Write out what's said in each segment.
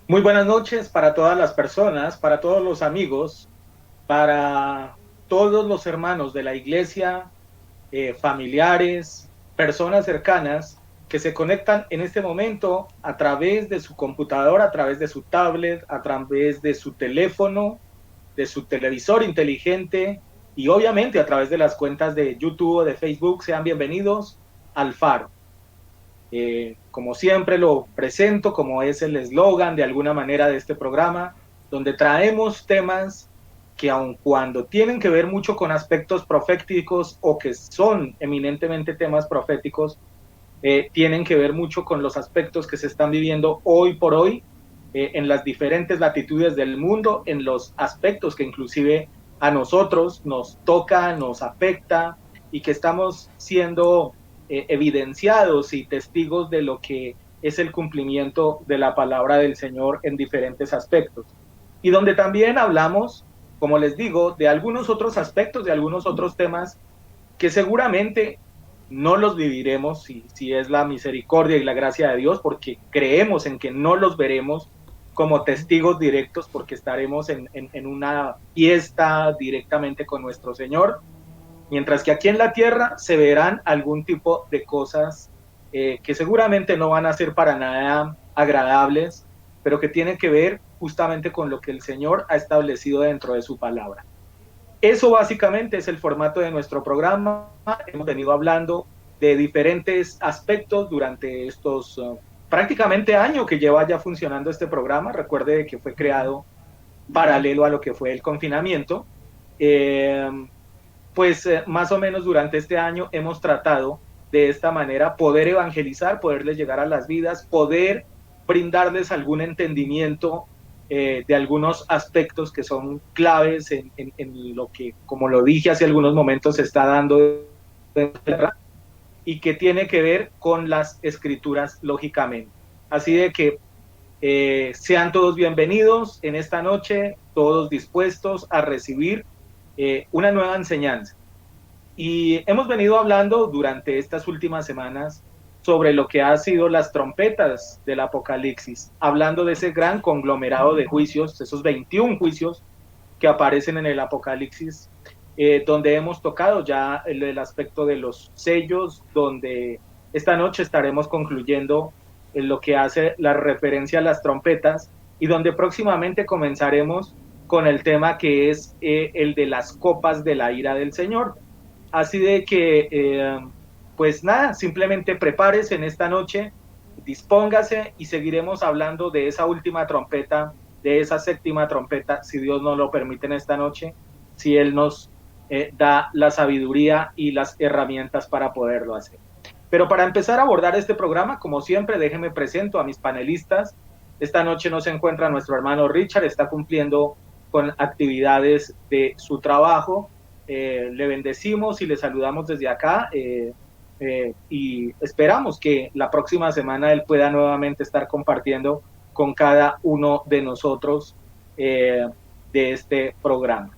Muy buenas noches para todas las personas, para todos los amigos, para todos los hermanos de la iglesia, familiares, personas cercanas que se conectan en este momento a través de su computadora, a través de su tablet, a través de su teléfono, de su televisor inteligente y obviamente a través de las cuentas de YouTube o de Facebook. Sean bienvenidos al Faro. Como siempre lo presento, como es el eslogan de alguna manera de este programa, donde traemos temas que aun cuando tienen que ver mucho con aspectos proféticos o que son eminentemente temas proféticos, tienen que ver mucho con los aspectos que se están viviendo hoy por hoy en las diferentes latitudes del mundo, en los aspectos que inclusive a nosotros nos toca, nos afecta y que estamos siendo evidenciados y testigos de lo que es el cumplimiento de la palabra del Señor en diferentes aspectos. Y donde también hablamos, como les digo, de algunos otros aspectos, de algunos otros temas que seguramente no los viviremos si es la misericordia y la gracia de Dios, porque creemos en que no los veremos como testigos directos, porque estaremos en una fiesta directamente con nuestro Señor, mientras que aquí en la tierra se verán algún tipo de cosas que seguramente no van a ser para nada agradables, pero que tienen que ver justamente con lo que el Señor ha establecido dentro de su palabra. Eso básicamente es el formato de nuestro programa. Hemos venido hablando de diferentes aspectos durante estos prácticamente año que lleva ya funcionando este programa. Recuerde que fue creado paralelo a lo que fue el confinamiento. Eh, Más o menos durante este año hemos tratado de esta manera poder evangelizar, poderles llegar a las vidas, poder brindarles algún entendimiento de algunos aspectos que son claves en lo que, como lo dije hace algunos momentos, se está dando y que tiene que ver con las escrituras, lógicamente. Así de que sean todos bienvenidos en esta noche, todos dispuestos a recibir una nueva enseñanza. Y hemos venido hablando durante estas últimas semanas sobre lo que ha sido las trompetas del Apocalipsis, hablando de ese gran conglomerado de juicios, esos 21 juicios que aparecen en el Apocalipsis, donde hemos tocado ya el aspecto de los sellos, donde esta noche estaremos concluyendo en lo que hace la referencia a las trompetas y donde próximamente comenzaremos con el tema que es el de las copas de la ira del Señor. Así de que, pues nada, simplemente prepárese en esta noche, dispóngase y seguiremos hablando de esa última trompeta, de esa séptima trompeta, si Dios nos lo permite en esta noche, si Él nos da la sabiduría y las herramientas para poderlo hacer. Pero para empezar a abordar este programa, como siempre, déjenme presento a mis panelistas. Esta noche no se encuentra nuestro hermano Richard, está cumpliendo con actividades de su trabajo. Le bendecimos y le saludamos desde acá y esperamos que la próxima semana él pueda nuevamente estar compartiendo con cada uno de nosotros de este programa.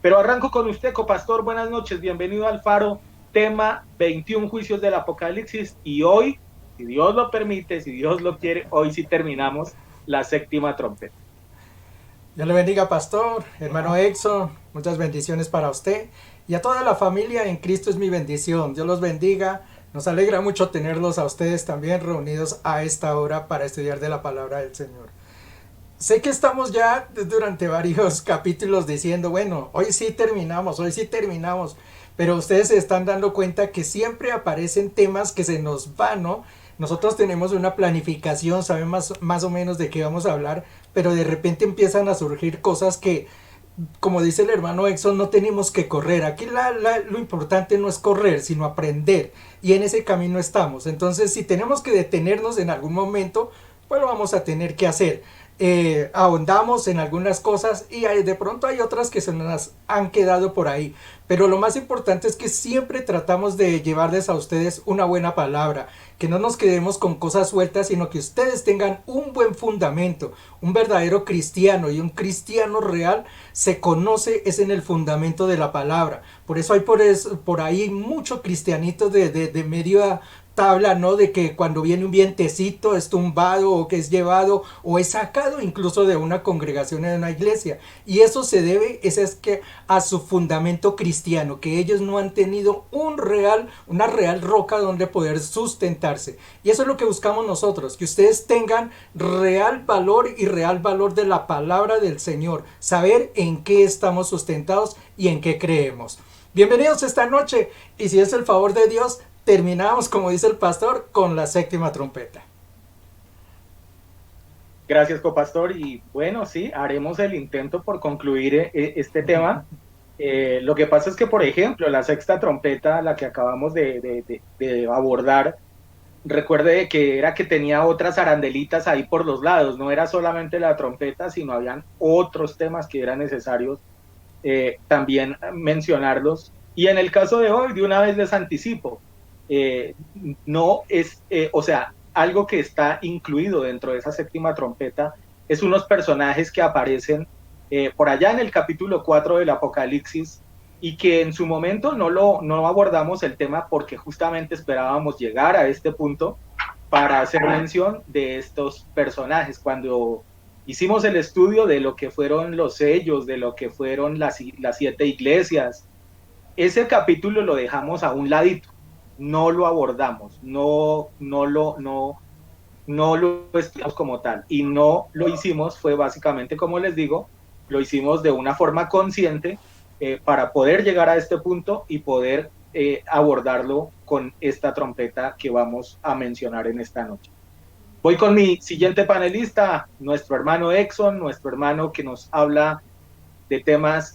Pero arranco con usted, copastor, buenas noches, bienvenido al Faro, tema 21 juicios del Apocalipsis y hoy, si Dios lo permite, si Dios lo quiere, hoy sí terminamos la séptima trompeta. Dios le bendiga, pastor, hermano Exxon, muchas bendiciones para usted y a toda la familia en Cristo es mi bendición. Dios los bendiga, nos alegra mucho tenerlos a ustedes también reunidos a esta hora para estudiar de la palabra del Señor. Sé que estamos ya durante varios capítulos diciendo, bueno, hoy sí terminamos, pero ustedes se están dando cuenta que siempre aparecen temas que se nos van, ¿no? Nosotros tenemos una planificación, sabemos más o menos de qué vamos a hablar, pero de repente empiezan a surgir cosas que, como dice el hermano Exxon, no tenemos que correr. Aquí lo importante no es correr, sino aprender. Y en ese camino estamos. Entonces, si tenemos que detenernos en algún momento, pues lo vamos a tener que hacer. Ahondamos en algunas cosas y de pronto hay otras que se nos han quedado por ahí, pero lo más importante es que siempre tratamos de llevarles a ustedes una buena palabra, que no nos quedemos con cosas sueltas, sino que ustedes tengan un buen fundamento. Un verdadero cristiano y un cristiano real se conoce es en el fundamento de la palabra. Por eso hay por ahí mucho cristianito de media tabla, ¿no? De que cuando viene un vientecito es tumbado o que es llevado o es sacado incluso de una congregación en una iglesia. Y eso se debe, es que a su fundamento cristiano, que ellos no han tenido una real roca donde poder sustentarse. Y eso es lo que buscamos nosotros, que ustedes tengan real valor y real valor de la palabra del Señor, saber en qué estamos sustentados y en qué creemos. Bienvenidos esta noche, y si es el favor de Dios, terminamos, como dice el pastor, con la séptima trompeta. Gracias, copastor. Y bueno, sí, haremos el intento por concluir este tema. Lo que pasa es que, por ejemplo, la sexta trompeta, la que acabamos de abordar, recuerde que era que tenía otras arandelitas ahí por los lados, no era solamente la trompeta, sino habían otros temas que eran necesarios también mencionarlos. Y en el caso de hoy, de una vez les anticipo, no es, o sea, algo que está incluido dentro de esa séptima trompeta es unos personajes que aparecen por allá en el capítulo 4 del Apocalipsis, y que en su momento no abordamos el tema porque justamente esperábamos llegar a este punto para hacer mención de estos personajes. Cuando hicimos el estudio de lo que fueron los sellos, de lo que fueron las 7 iglesias, ese capítulo lo dejamos a un ladito, no lo abordamos, no lo estudiamos como tal, y no lo hicimos, fue básicamente, como les digo, lo hicimos de una forma consciente para poder llegar a este punto y poder abordarlo con esta trompeta que vamos a mencionar en esta noche. Voy con mi siguiente panelista, nuestro hermano Exxon, nuestro hermano que nos habla de temas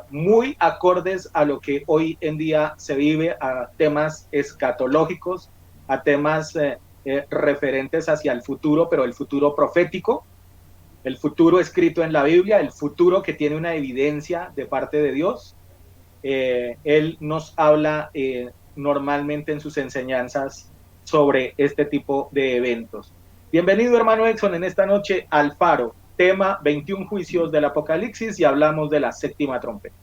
muy acordes a lo que hoy en día se vive, a temas escatológicos, a temas referentes hacia el futuro, pero el futuro profético, el futuro escrito en la Biblia, el futuro que tiene una evidencia de parte de Dios. Él nos habla normalmente en sus enseñanzas sobre este tipo de eventos. Bienvenido, hermano Exxon, en esta noche al Faro, tema 21 juicios del Apocalipsis, y hablamos de la séptima trompeta.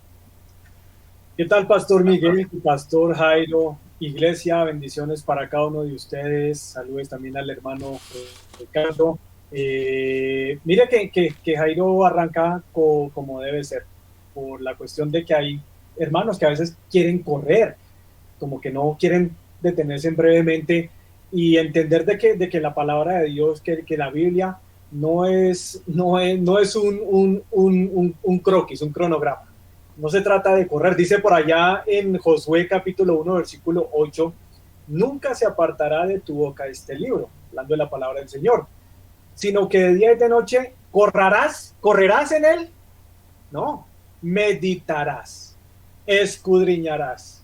¿Qué tal, Pastor Miguel y Pastor Jairo? Iglesia, bendiciones para cada uno de ustedes. Saludos también al hermano Ricardo. Mire que Jairo arranca como debe ser, por la cuestión de que hay hermanos que a veces quieren correr, como que no quieren detenerse brevemente y entender de que la palabra de Dios, que la Biblia no es un croquis, un cronograma. No se trata de correr. Dice por allá en Josué capítulo 1, versículo 8, nunca se apartará de tu boca este libro, hablando de la palabra del Señor, sino que de día y de noche correrás en él, no, meditarás, escudriñarás.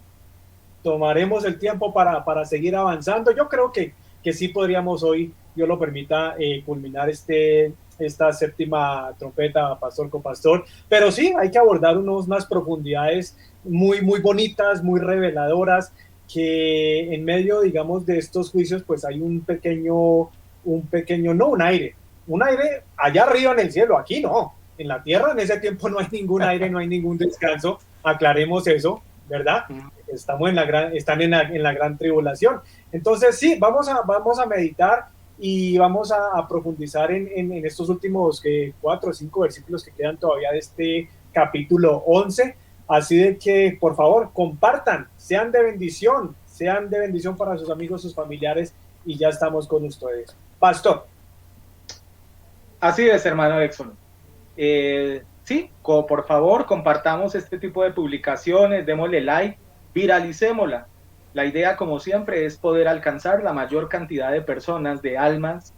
Tomaremos el tiempo para seguir avanzando. Yo creo que sí podríamos hoy, Dios lo permita, culminar esta séptima trompeta, pastor con pastor, pero sí, hay que abordar unas profundidades muy, muy bonitas, muy reveladoras, que en medio, digamos, de estos juicios, pues hay un aire allá arriba en el cielo, aquí no, en la tierra en ese tiempo no hay ningún aire, no hay ningún descanso, aclaremos eso, ¿verdad? Están en la gran tribulación. Entonces sí, vamos a meditar y vamos a profundizar en estos últimos 4 o 5 versículos que quedan todavía de este capítulo 11, así de que por favor compartan, sean de bendición para sus amigos, sus familiares, y ya estamos con ustedes. Pastor. Así es, hermano Exxon. Sí, por favor, compartamos este tipo de publicaciones, démosle like, viralicémosla. La idea, como siempre, es poder alcanzar la mayor cantidad de personas, de almas.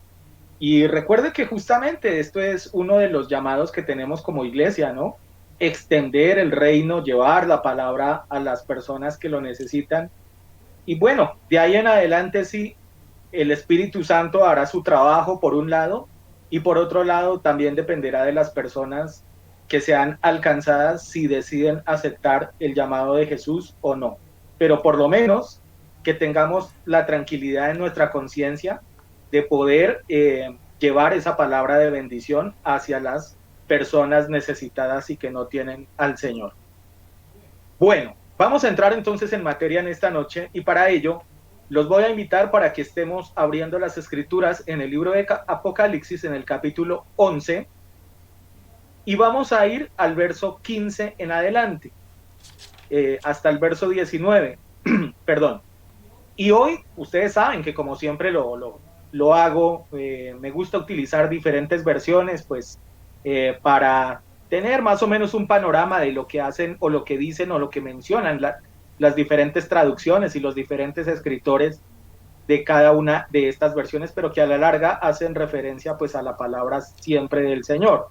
Y recuerde que justamente esto es uno de los llamados que tenemos como iglesia, ¿no? Extender el reino, llevar la palabra a las personas que lo necesitan. Y bueno, de ahí en adelante sí, el Espíritu Santo hará su trabajo por un lado, y por otro lado también dependerá de las personas que sean alcanzadas si deciden aceptar el llamado de Jesús o no. Pero por lo menos que tengamos la tranquilidad en nuestra conciencia de poder llevar esa palabra de bendición hacia las personas necesitadas y que no tienen al Señor. Bueno, vamos a entrar entonces en materia en esta noche, y para ello los voy a invitar para que estemos abriendo las escrituras en el libro de Apocalipsis, en el capítulo 11, y vamos a ir al verso 15 en adelante, hasta el verso 19, perdón. Y hoy, ustedes saben que como siempre lo hago, me gusta utilizar diferentes versiones, pues, para tener más o menos un panorama de lo que hacen o lo que dicen o lo que mencionan las diferentes traducciones y los diferentes escritores de cada una de estas versiones, pero que a la larga hacen referencia pues a la palabra siempre del Señor.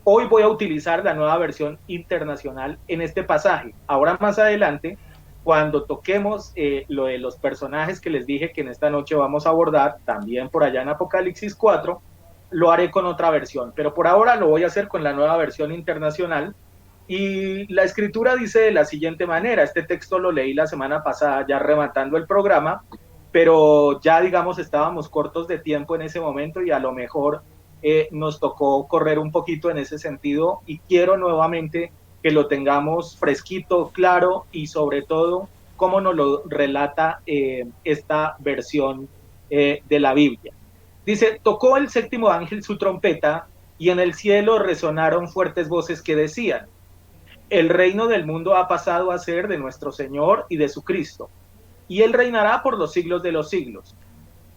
Hoy voy a utilizar la nueva versión internacional en este pasaje. Ahora más adelante, cuando toquemos lo de los personajes que les dije que en esta noche vamos a abordar, también por allá en Apocalipsis 4, lo haré con otra versión, pero por ahora lo voy a hacer con la nueva versión internacional. Y la escritura dice de la siguiente manera, este texto lo leí la semana pasada ya rematando el programa, pero ya digamos estábamos cortos de tiempo en ese momento y a lo mejor nos tocó correr un poquito en ese sentido, y quiero nuevamente que lo tengamos fresquito, claro, y sobre todo cómo nos lo relata esta versión de la Biblia. Dice, tocó el séptimo ángel su trompeta y en el cielo resonaron fuertes voces que decían, el reino del mundo ha pasado a ser de nuestro Señor y de su Cristo, y él reinará por los siglos de los siglos.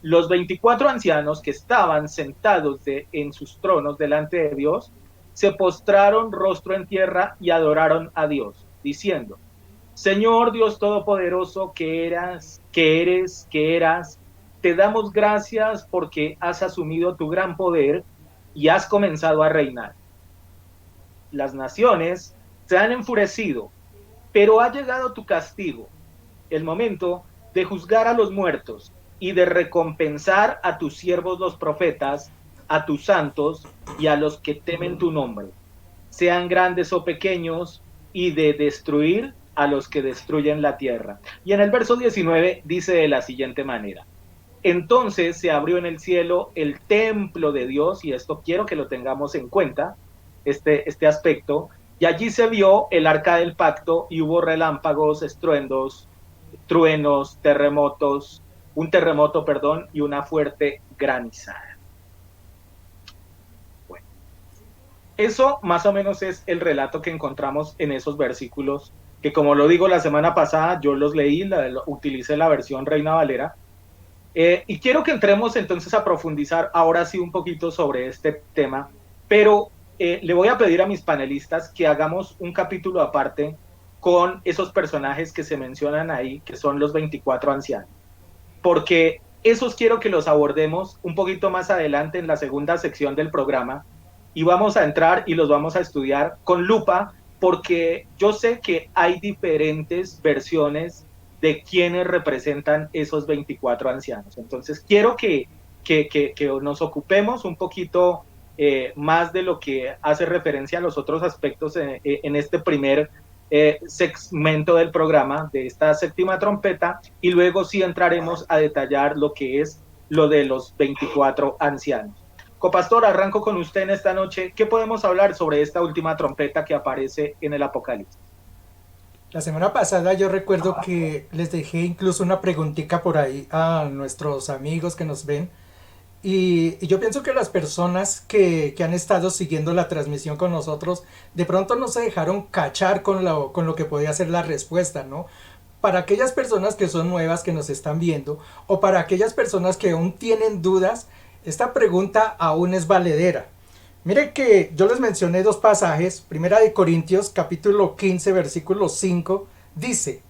Los 24 ancianos que estaban sentados en sus tronos delante de Dios, se postraron rostro en tierra y adoraron a Dios, diciendo, Señor Dios Todopoderoso, que eras, te damos gracias porque has asumido tu gran poder y has comenzado a reinar. Las naciones se han enfurecido, pero ha llegado tu castigo, el momento de juzgar a los muertos y de recompensar a tus siervos los profetas, a tus santos y a los que temen tu nombre, sean grandes o pequeños, y de destruir a los que destruyen la tierra. Y en el verso 19 dice de la siguiente manera, entonces se abrió en el cielo el templo de Dios, y esto quiero que lo tengamos en cuenta, este aspecto, y allí se vio el arca del pacto, y hubo relámpagos, estruendos, truenos, un terremoto, y una fuerte granizada. Bueno, eso más o menos es el relato que encontramos en esos versículos, que como lo digo la semana pasada, yo los leí, utilicé la versión Reina Valera, y quiero que entremos entonces a profundizar ahora sí un poquito sobre este tema, pero le voy a pedir a mis panelistas que hagamos un capítulo aparte con esos personajes que se mencionan ahí, que son los 24 ancianos, porque esos quiero que los abordemos un poquito más adelante en la segunda sección del programa, y vamos a entrar y los vamos a estudiar con lupa, porque yo sé que hay diferentes versiones de quienes representan esos 24 ancianos. Entonces quiero que nos ocupemos un poquito más de lo que hace referencia a los otros aspectos en este primer segmento del programa, de esta séptima trompeta, y luego sí entraremos a detallar lo que es lo de los 24 ancianos. Copastor, arranco con usted en esta noche. ¿Qué podemos hablar sobre esta última trompeta que aparece en el Apocalipsis? La semana pasada yo recuerdo que les dejé incluso una preguntita por ahí a nuestros amigos que nos ven, y yo pienso que las personas que han estado siguiendo la transmisión con nosotros de pronto no se dejaron cachar con lo que podía ser la respuesta, ¿no? Para aquellas personas que son nuevas, que nos están viendo, o para aquellas personas que aún tienen dudas, esta pregunta aún es valedera. Miren que yo les mencioné dos pasajes. Primera de Corintios, capítulo 15, versículo 5, dice,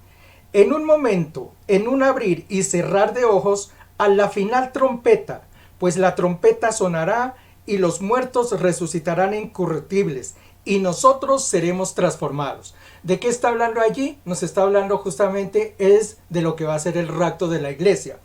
en un momento, en un abrir y cerrar de ojos, a la final trompeta, pues la trompeta sonará y los muertos resucitarán incorruptibles y nosotros seremos transformados. ¿De qué está hablando allí? Nos está hablando justamente es de lo que va a ser el rapto de la iglesia.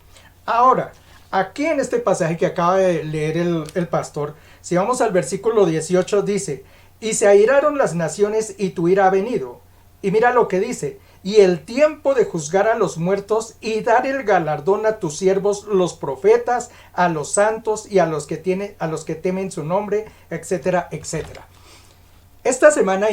Ahora, aquí en este pasaje que acaba de leer el pastor, si vamos al versículo 18 dice, y se airaron las naciones y tu ira ha venido. Y mira lo que dice, y el tiempo de juzgar a los muertos y dar el galardón a tus siervos los profetas, a los santos y a los que temen su nombre, etcétera, etcétera. Esta semana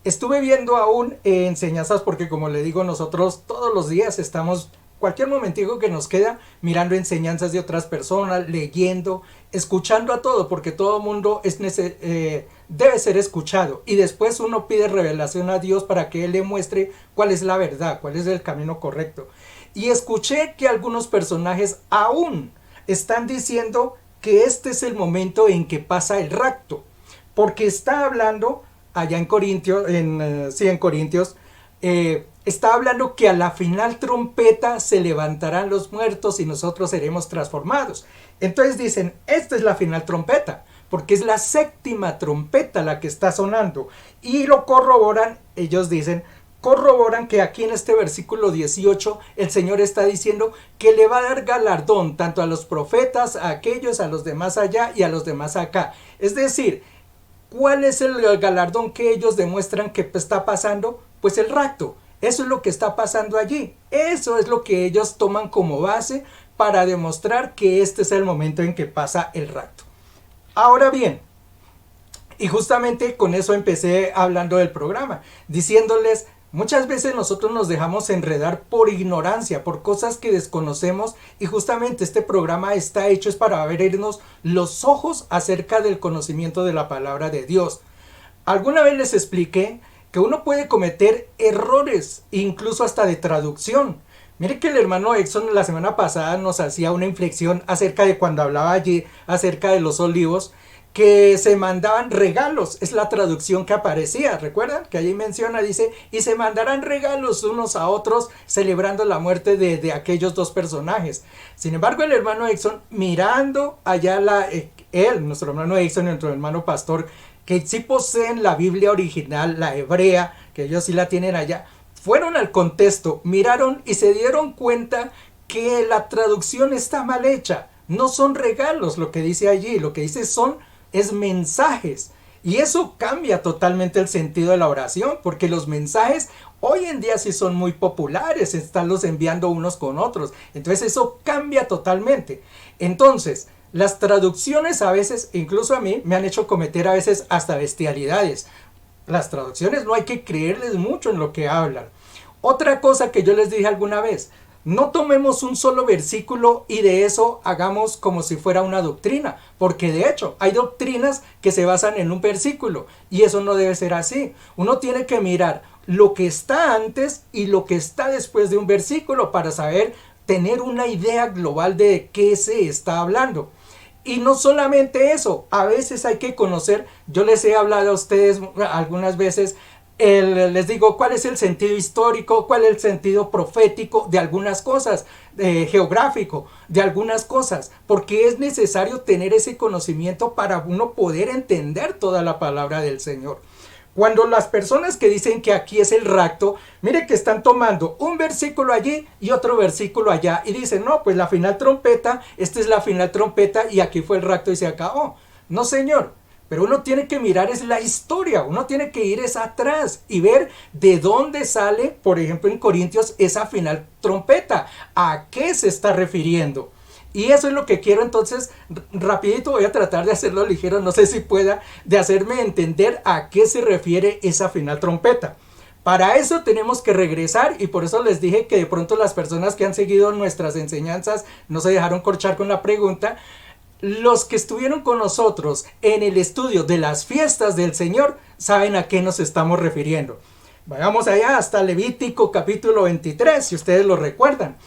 estuve viendo aún enseñanzas, porque como le digo, nosotros todos los días estamos cualquier momentico que nos queda mirando enseñanzas de otras personas, leyendo, escuchando a todo, porque todo mundo debe ser escuchado. Y después uno pide revelación a Dios para que Él le muestre cuál es la verdad, cuál es el camino correcto. Y escuché que algunos personajes aún están diciendo que este es el momento en que pasa el rapto, porque está hablando allá en Corintios, está hablando que a la final trompeta se levantarán los muertos y nosotros seremos transformados. Entonces dicen, esta es la final trompeta, porque es la séptima trompeta la que está sonando. Y lo corroboran, ellos dicen, corroboran que aquí en este versículo 18 el Señor está diciendo que le va a dar galardón tanto a los profetas, a aquellos, a los demás allá y a los demás acá. Es decir, ¿cuál es el galardón que ellos demuestran que está pasando? Pues el rapto. Eso es lo que está pasando allí. Eso es lo que ellos toman como base para demostrar que este es el momento en que pasa el rapto. Ahora bien, y justamente con eso empecé hablando del programa, diciéndoles, muchas veces nosotros nos dejamos enredar por ignorancia, por cosas que desconocemos, y justamente este programa está hecho es para abrirnos los ojos acerca del conocimiento de la palabra de Dios. Alguna vez les expliqué que uno puede cometer errores, incluso hasta de traducción. Mire que el hermano Exxon la semana pasada nos hacía una inflexión acerca de cuando hablaba allí acerca de los olivos, que se mandaban regalos, es la traducción que aparecía, ¿recuerdan? Que allí menciona, dice, y se mandarán regalos unos a otros celebrando la muerte de aquellos dos personajes. Sin embargo, el hermano Exxon, mirando allá nuestro hermano Exxon y nuestro hermano Pastor, que sí poseen la Biblia original, la hebrea, que ellos sí la tienen allá, fueron al contexto, miraron y se dieron cuenta que la traducción está mal hecha. No son regalos lo que dice allí, lo que dice es mensajes. Y eso cambia totalmente el sentido de la oración, porque los mensajes hoy en día sí son muy populares, están los enviando unos con otros. Entonces eso cambia totalmente. Entonces, las traducciones a veces, incluso a mí, me han hecho cometer a veces hasta bestialidades. Las traducciones no hay que creerles mucho en lo que hablan. Otra cosa que yo les dije alguna vez, no tomemos un solo versículo y de eso hagamos como si fuera una doctrina, porque de hecho hay doctrinas que se basan en un versículo y eso no debe ser así. Uno tiene que mirar lo que está antes y lo que está después de un versículo para saber tener una idea global de qué se está hablando. Y no solamente eso, a veces hay que conocer, yo les he hablado a ustedes algunas veces, les digo cuál es el sentido histórico, cuál es el sentido profético de algunas cosas, geográfico de algunas cosas, porque es necesario tener ese conocimiento para uno poder entender toda la palabra del Señor. Cuando las personas que dicen que aquí es el rapto, mire que están tomando un versículo allí y otro versículo allá y dicen, no, pues la final trompeta, esta es la final trompeta y aquí fue el rapto y se acabó. No, señor, pero uno tiene que mirar es la historia, uno tiene que ir es atrás y ver de dónde sale, por ejemplo en Corintios, esa final trompeta, a qué se está refiriendo. Y eso es lo que quiero, entonces, rapidito voy a tratar de hacerlo ligero, no sé si pueda, de hacerme entender a qué se refiere esa final trompeta. Para eso tenemos que regresar y por eso les dije que de pronto las personas que han seguido nuestras enseñanzas no se dejaron corchar con la pregunta. Los que estuvieron con nosotros en el estudio de las fiestas del Señor saben a qué nos estamos refiriendo. Vayamos allá hasta Levítico capítulo 23, si ustedes lo recuerdan.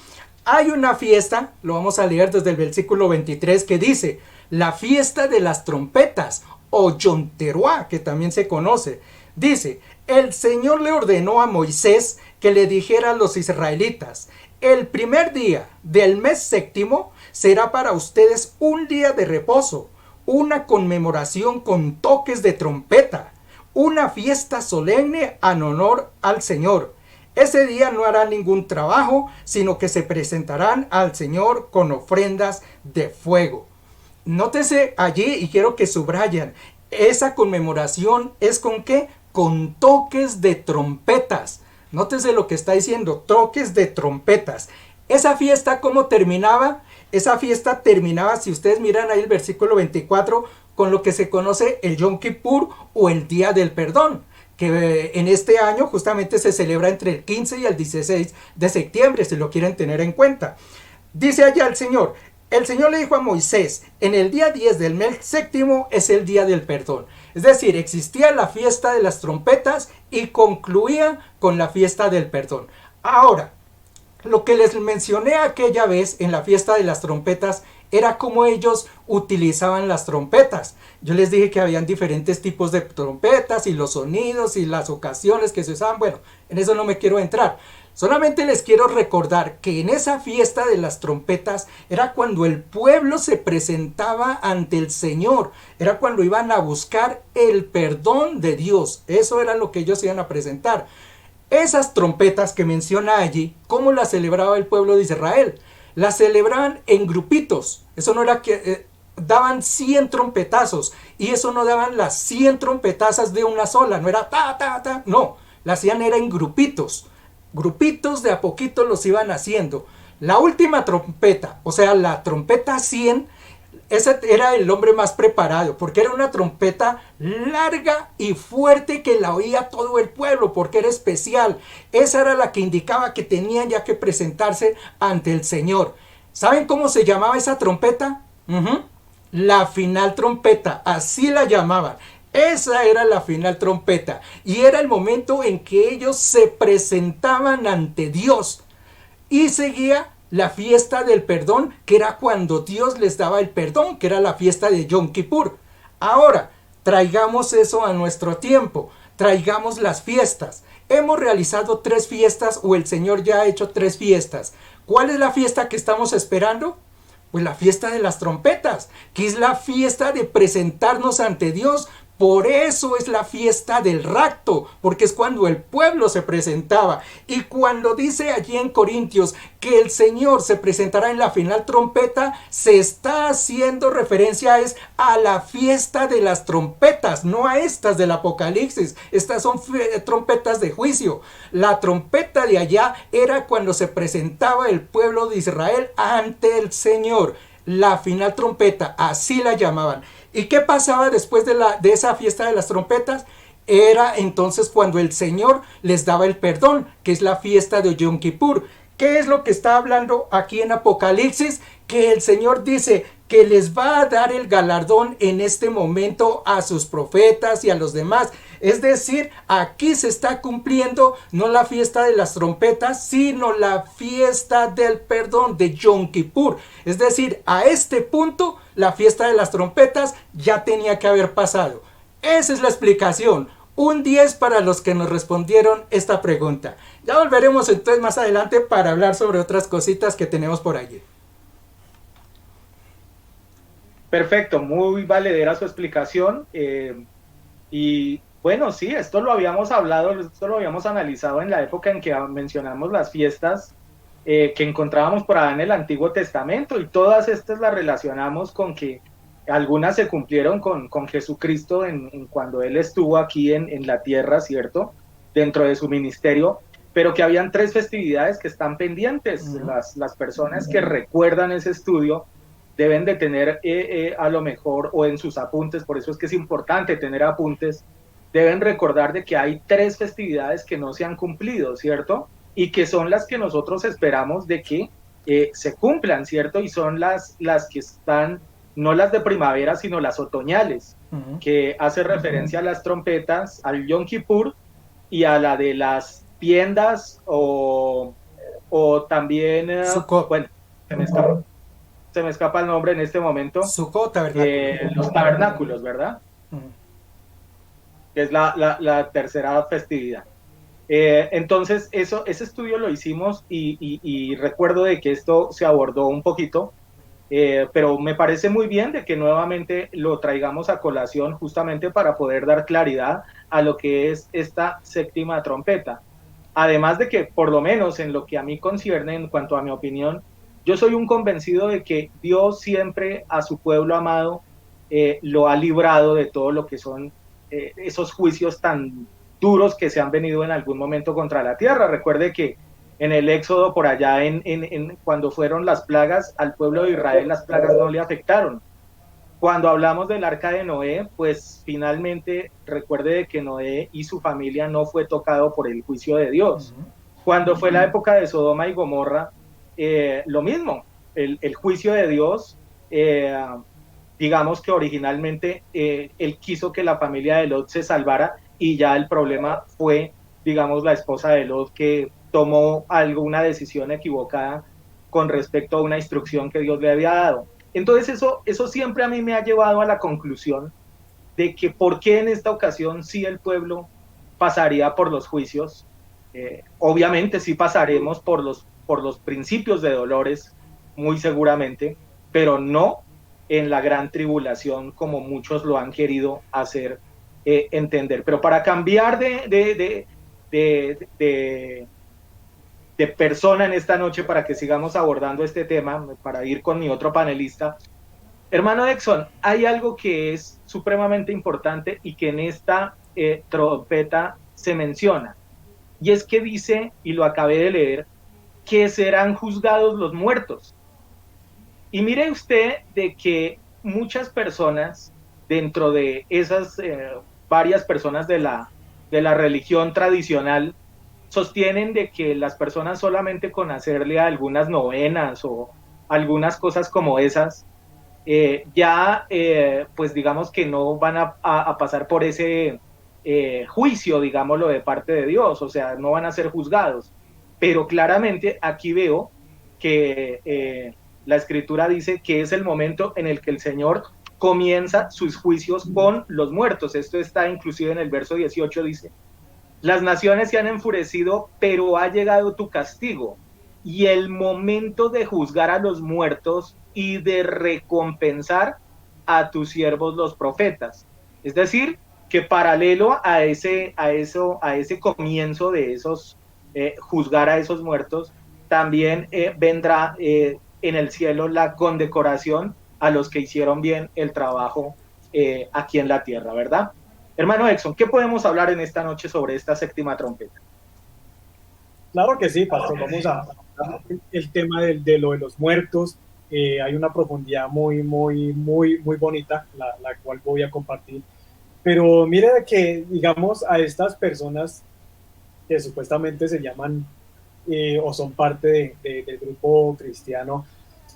Hay una fiesta, lo vamos a leer desde el versículo 23, que dice, la fiesta de las trompetas, o Yom Teruah, que también se conoce. Dice, el Señor le ordenó a Moisés que le dijera a los israelitas, el primer día del mes séptimo será para ustedes un día de reposo, una conmemoración con toques de trompeta, una fiesta solemne en honor al Señor. Ese día no harán ningún trabajo, sino que se presentarán al Señor con ofrendas de fuego. Nótese allí y quiero que subrayen, esa conmemoración es ¿con qué? Con toques de trompetas. Nótese lo que está diciendo, toques de trompetas. Esa fiesta, ¿cómo terminaba? Esa fiesta terminaba, si ustedes miran ahí el versículo 24, con lo que se conoce el Yom Kippur o el Día del Perdón, que en este año justamente se celebra entre el 15 y el 16 de septiembre, si lo quieren tener en cuenta. Dice allá el Señor le dijo a Moisés, en el día 10 del mes séptimo es el día del perdón. Es decir, existía la fiesta de las trompetas y concluía con la fiesta del perdón. Ahora, lo que les mencioné aquella vez en la fiesta de las trompetas era cómo ellos utilizaban las trompetas. Yo les dije que habían diferentes tipos de trompetas y los sonidos y las ocasiones que se usaban. Bueno, en eso no me quiero entrar. Solamente les quiero recordar que en esa fiesta de las trompetas era cuando el pueblo se presentaba ante el Señor. Era cuando iban a buscar el perdón de Dios. Eso era lo que ellos iban a presentar. Esas trompetas que menciona allí, ¿cómo las celebraba el pueblo de Israel? Las celebraban en grupitos. Eso no era que daban 100 trompetazos, y eso no daban las 100 trompetazas de una sola, no era ta, ta, ta, no, las hacían era en grupitos. Grupitos de a poquito los iban haciendo. La última trompeta, o sea, la trompeta 100, ese era el hombre más preparado, porque era una trompeta larga y fuerte que la oía todo el pueblo, porque era especial. Esa era la que indicaba que tenían ya que presentarse ante el Señor. ¿Saben cómo se llamaba esa trompeta? La final trompeta, así la llamaban. Esa era la final trompeta, y era el momento en que ellos se presentaban ante Dios, y seguía la fiesta del perdón, que era cuando Dios les daba el perdón, que era la fiesta de Yom Kippur. Ahora, traigamos eso a nuestro tiempo, traigamos las fiestas. Hemos realizado 3 fiestas, o el Señor ya ha hecho 3 fiestas. ¿Cuál es la fiesta que estamos esperando? Pues la fiesta de las trompetas, que es la fiesta de presentarnos ante Dios. Por eso es la fiesta del rapto, porque es cuando el pueblo se presentaba. Y cuando dice allí en Corintios que el Señor se presentará en la final trompeta, se está haciendo referencia a la fiesta de las trompetas, no a estas del Apocalipsis. Estas son trompetas de juicio. La trompeta de allá era cuando se presentaba el pueblo de Israel ante el Señor. La final trompeta, así la llamaban. ¿Y qué pasaba después de esa fiesta de las trompetas? Era entonces cuando el Señor les daba el perdón, que es la fiesta de Yom Kippur. ¿Qué es lo que está hablando aquí en Apocalipsis? Que el Señor dice que les va a dar el galardón en este momento a sus profetas y a los demás. Es decir, aquí se está cumpliendo no la fiesta de las trompetas, sino la fiesta del perdón de Yom Kippur. Es decir, a este punto la fiesta de las trompetas ya tenía que haber pasado. Esa es la explicación. Un 10 para los que nos respondieron esta pregunta. Ya volveremos entonces más adelante para hablar sobre otras cositas que tenemos por allí. Perfecto, muy valedera su explicación. Y bueno, sí, esto lo habíamos hablado, esto lo habíamos analizado en la época en que mencionamos las fiestas que encontrábamos por allá en el Antiguo Testamento, y todas estas las relacionamos con que algunas se cumplieron con Jesucristo en cuando Él estuvo aquí en la tierra, ¿cierto? Dentro de su ministerio, pero que habían 3 festividades que están pendientes. Las personas que recuerdan ese estudio deben de tener a lo mejor, o en sus apuntes, por eso es que es importante tener apuntes, deben recordar de que hay 3 festividades que no se han cumplido, ¿cierto? Y que son las que nosotros esperamos de que se cumplan, ¿cierto? Y son las que están, no las de primavera, sino las otoñales, que hace referencia a las trompetas, al Yom Kippur, y a la de las tiendas, o también, bueno, se me escapa el nombre en este momento. Sukkot, tabernáculos. Los tabernáculos, ¿verdad? Que es la tercera festividad. Entonces, ese estudio lo hicimos y recuerdo de que esto se abordó un poquito, pero me parece muy bien de que nuevamente lo traigamos a colación justamente para poder dar claridad a lo que es esta séptima trompeta. Además de que, por lo menos en lo que a mí concierne, en cuanto a mi opinión, yo soy un convencido de que Dios siempre a su pueblo amado lo ha librado de todo lo que son esos juicios tan duros que se han venido en algún momento contra la tierra. Recuerde que en el Éxodo, por allá cuando fueron las plagas, al pueblo de Israel las plagas no le afectaron. Cuando hablamos del arca de Noé, pues finalmente recuerde de que Noé y su familia no fue tocado por el juicio de Dios. Cuando fue la época de Sodoma y Gomorra, lo mismo, el juicio de Dios, digamos que originalmente él quiso que la familia de Lot se salvara y ya el problema fue, digamos, la esposa de Lot que tomó alguna decisión equivocada con respecto a una instrucción que Dios le había dado. Entonces eso siempre a mí me ha llevado a la conclusión de que por qué en esta ocasión sí el pueblo pasaría por los juicios. Obviamente sí pasaremos por los principios de dolores, muy seguramente, pero no en la gran tribulación como muchos lo han querido hacer entender. Pero para cambiar de persona en esta noche, para que sigamos abordando este tema, para ir con mi otro panelista, hermano Exxon, hay algo que es supremamente importante y que en esta trompeta se menciona, y es que dice, y lo acabé de leer, que serán juzgados los muertos. Y mire usted de que muchas personas, dentro de esas varias personas de la religión tradicional, sostienen de que las personas solamente con hacerle algunas novenas o algunas cosas como esas, pues digamos que no van a pasar por ese juicio, digámoslo, de parte de Dios, o sea, no van a ser juzgados. Pero claramente aquí veo que la escritura dice que es el momento en el que el Señor comienza sus juicios con los muertos. Esto está inclusive en el verso 18, dice: las naciones se han enfurecido, pero ha llegado tu castigo y el momento de juzgar a los muertos y de recompensar a tus siervos los profetas. Es decir, que paralelo a ese comienzo de esos juzgar a esos muertos, también vendrá en el cielo la condecoración a los que hicieron bien el trabajo aquí en la tierra, ¿verdad? Hermano Exxon, ¿qué podemos hablar en esta noche sobre esta séptima trompeta? Claro que sí, pastor. Vamos a el tema de lo de los muertos. Hay una profundidad muy bonita, la cual voy a compartir. Pero mire que, digamos, a estas personas que supuestamente se llaman o son parte del grupo cristiano,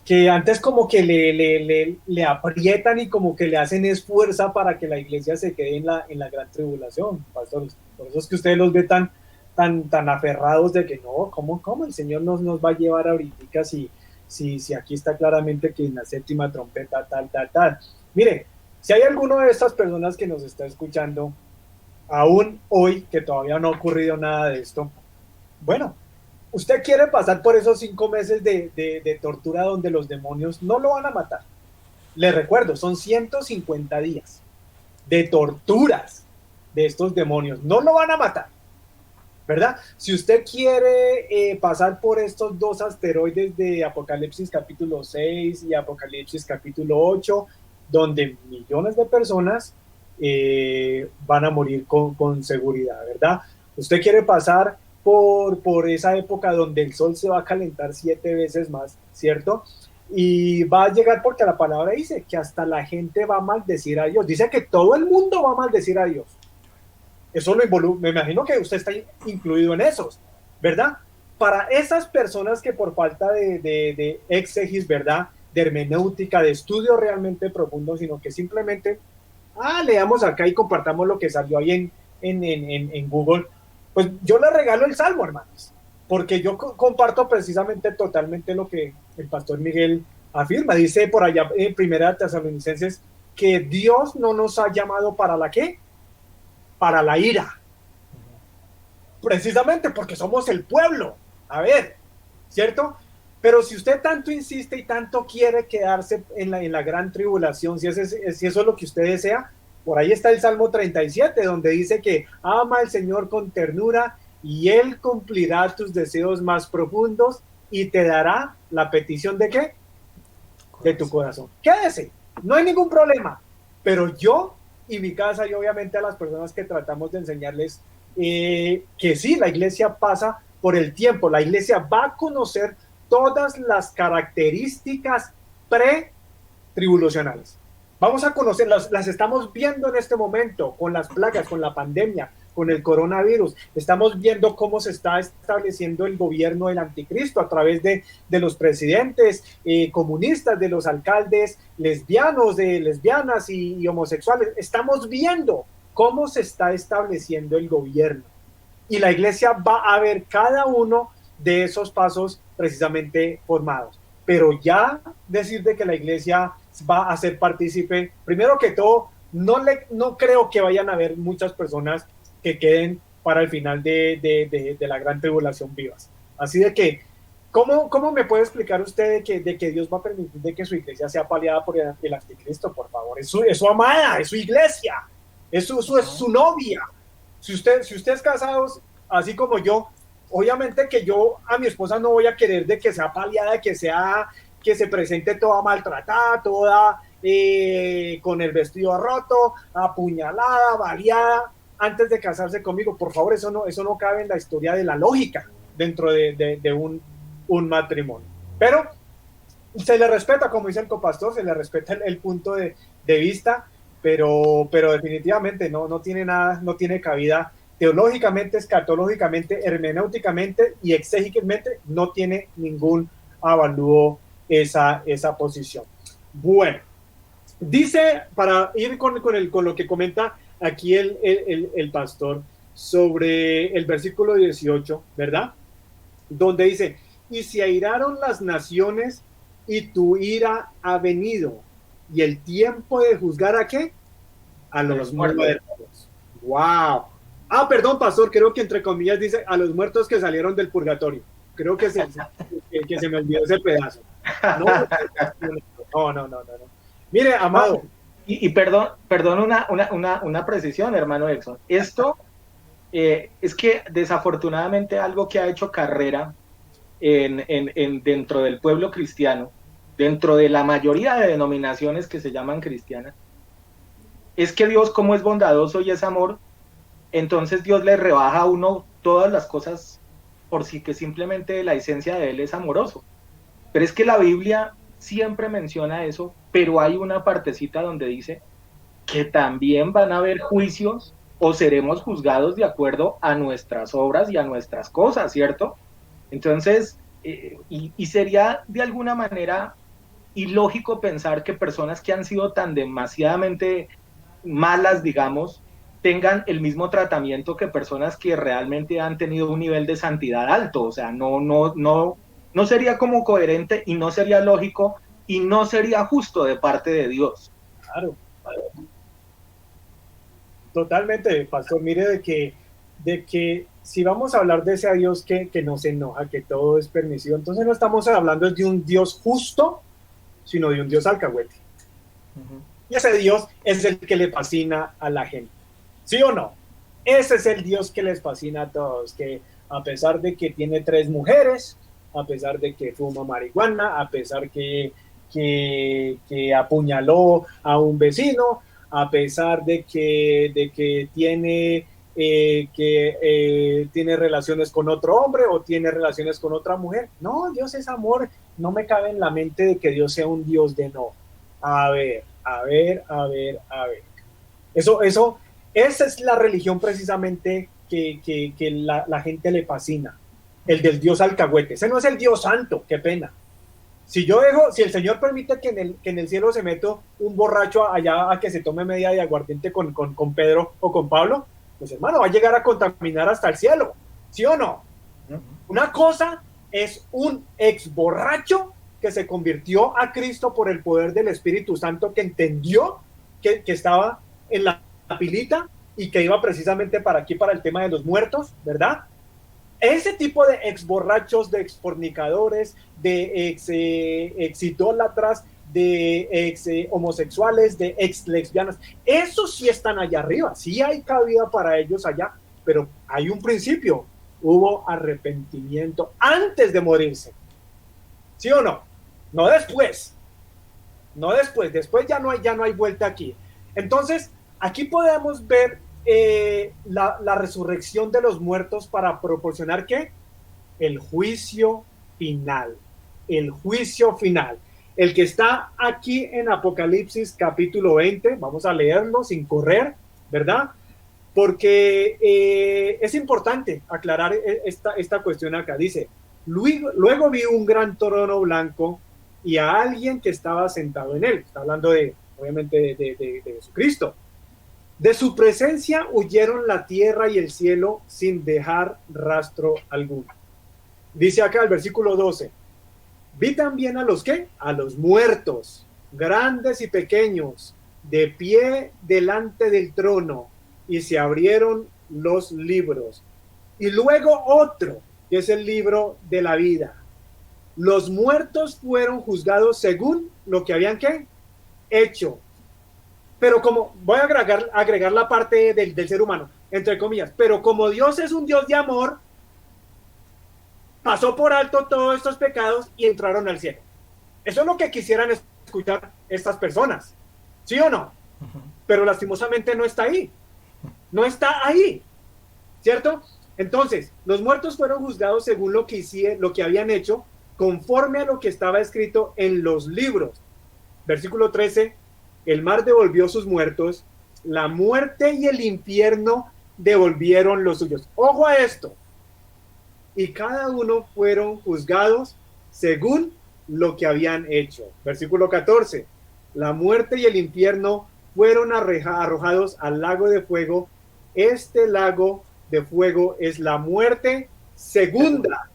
que antes como que le aprietan y como que le hacen esfuerzo para que la iglesia se quede en la gran tribulación, pastor. Por eso es que ustedes los ven tan aferrados de que no, ¿cómo el Señor nos va a llevar ahorita si aquí está claramente que en la séptima trompeta tal. Mire, si hay alguno de estas personas que nos está escuchando, aún hoy, que todavía no ha ocurrido nada de esto, bueno, usted quiere pasar por esos 5 meses de tortura donde los demonios no lo van a matar. Les recuerdo, son 150 días de torturas de estos demonios. No lo van a matar, ¿verdad? Si usted quiere pasar por estos 2 asteroides de Apocalipsis capítulo 6 y Apocalipsis capítulo 8, donde millones de personas van a morir con seguridad, ¿verdad? Usted quiere pasar por esa época donde el sol se va a calentar 7 veces más, ¿cierto? Y va a llegar porque la palabra dice que hasta la gente va a maldecir a Dios. Dice que todo el mundo va a maldecir a Dios. Eso lo involucra, me imagino que usted está incluido en esos, ¿verdad? Para esas personas que por falta de exegis, ¿verdad? De hermenéutica, de estudio realmente profundo, sino que simplemente, leamos acá y compartamos lo que salió ahí en Google. Pues yo le regalo el Salmo, hermanos, porque yo comparto precisamente totalmente lo que el pastor Miguel afirma. Dice por allá en Primera de Tesalonicenses que Dios no nos ha llamado para la ¿qué? Para la ira. Precisamente porque somos el pueblo. A ver, ¿cierto? Pero si usted tanto insiste y tanto quiere quedarse en la gran tribulación, si eso es lo que usted desea, por ahí está el Salmo 37, donde dice que ama al Señor con ternura y Él cumplirá tus deseos más profundos y te dará la petición ¿de qué? De tu corazón. Quédese, no hay ningún problema. Pero yo y mi casa y obviamente a las personas que tratamos de enseñarles que sí, la iglesia pasa por el tiempo, la iglesia va a conocer todas las características pre-tribulacionales. Vamos a conocer, las estamos viendo en este momento con las plagas, con la pandemia, con el coronavirus. Estamos viendo cómo se está estableciendo el gobierno del anticristo a través de los presidentes comunistas, de los alcaldes lesbianos, de lesbianas y homosexuales. Estamos viendo cómo se está estableciendo el gobierno. Y la iglesia va a ver cada uno de esos pasos precisamente formados. Pero ya decir de que la iglesia va a ser partícipe, primero que todo, no creo que vayan a haber muchas personas que queden para el final de la gran tribulación vivas. Así de que, ¿cómo me puede explicar usted de que Dios va a permitir de que su iglesia sea paliada por el anticristo? Por favor, es su amada, es su iglesia, es su novia. Si usted es casado, así como yo, obviamente que yo a mi esposa no voy a querer de que sea paliada, que se presente toda maltratada, toda con el vestido roto, apuñalada, baleada, antes de casarse conmigo. Por favor, eso no cabe en la historia de la lógica dentro de un matrimonio. Pero se le respeta, como dice el copastor, se le respeta el punto de vista, pero definitivamente no tiene nada, no tiene cabida teológicamente, escatológicamente, hermenéuticamente y exégicamente, no tiene ningún avalúo esa posición. Bueno, dice, para ir con lo que comenta aquí el pastor sobre el versículo 18, ¿verdad? Donde dice, y se airaron las naciones y tu ira ha venido, y el tiempo de juzgar ¿a qué? A los muertos. ¡Wow! Perdón, pastor, creo que entre comillas dice a los muertos que salieron del purgatorio. Creo que se me olvidó ese pedazo. No. Mire, amado. Y perdón una precisión, hermano Exxon. Esto es que desafortunadamente algo que ha hecho carrera dentro del pueblo cristiano, dentro de la mayoría de denominaciones que se llaman cristianas, es que Dios, como es bondadoso y es amor, entonces Dios le rebaja a uno todas las cosas por sí, que simplemente la esencia de Él es amoroso. Pero es que la Biblia siempre menciona eso, pero hay una partecita donde dice que también van a haber juicios o seremos juzgados de acuerdo a nuestras obras y a nuestras cosas, ¿cierto? Entonces, y sería de alguna manera ilógico pensar que personas que han sido tan demasiadamente malas, digamos, tengan el mismo tratamiento que personas que realmente han tenido un nivel de santidad alto. O sea, no sería como coherente y no sería lógico y no sería justo de parte de Dios. Claro. Totalmente, pastor. Mire de que si vamos a hablar de ese Dios que no se enoja, que todo es permisivo, entonces no estamos hablando de un Dios justo, sino de un Dios alcahuete. Uh-huh. Y ese Dios es el que le fascina a la gente. ¿Sí o no? Ese es el Dios que les fascina a todos, que a pesar de que tiene 3 mujeres, a pesar de que fuma marihuana, a pesar que apuñaló a un vecino, a pesar de que tiene tiene relaciones con otro hombre o tiene relaciones con otra mujer. No, Dios es amor. No me cabe en la mente de que Dios sea un Dios de no. A ver. Esa es la religión precisamente que la gente le fascina. El del Dios alcahuete. Ese no es el Dios santo, qué pena. Si el Señor permite que en el cielo se meta un borracho allá a que se tome media de aguardiente con Pedro o con Pablo, pues hermano, va a llegar a contaminar hasta el cielo. ¿Sí o no? Una cosa es un ex borracho que se convirtió a Cristo por el poder del Espíritu Santo, que entendió que estaba en la pilita y que iba precisamente para aquí, para el tema de los muertos, ¿verdad? Ese tipo de ex borrachos, de ex fornicadores, de ex idólatras, de ex homosexuales, de ex lesbianas, esos sí están allá arriba, sí hay cabida para ellos allá, pero hay un principio, hubo arrepentimiento antes de morirse, ¿sí o no? No después, después ya no hay vuelta aquí. Entonces, aquí podemos ver la resurrección de los muertos para proporcionar ¿qué? El juicio final. El que está aquí en Apocalipsis capítulo 20, vamos a leerlo sin correr, ¿verdad? Porque es importante aclarar esta cuestión acá. Dice, luego vi un gran trono blanco y a alguien que estaba sentado en él. Está hablando obviamente de Jesucristo. De su presencia huyeron la tierra y el cielo sin dejar rastro alguno. Dice acá el versículo 12. Vi también a los ¿qué? A los muertos, grandes y pequeños, de pie delante del trono, y se abrieron los libros. Y luego otro, que es el libro de la vida. Los muertos fueron juzgados según lo que habían ¿qué? Hecho. Pero como, voy a agregar la parte del ser humano, entre comillas, pero como Dios es un Dios de amor, pasó por alto todos estos pecados y entraron al cielo. Eso es lo que quisieran escuchar estas personas, ¿sí o no? Pero lastimosamente no está ahí. No está ahí, ¿cierto? Entonces, los muertos fueron juzgados según lo que habían hecho, conforme a lo que estaba escrito en los libros. Versículo 13, el mar devolvió sus muertos, la muerte y el infierno devolvieron los suyos. Ojo a esto. Y cada uno fueron juzgados según lo que habían hecho. Versículo 14, la muerte y el infierno fueron arrojados al lago de fuego. Este lago de fuego es la muerte segunda.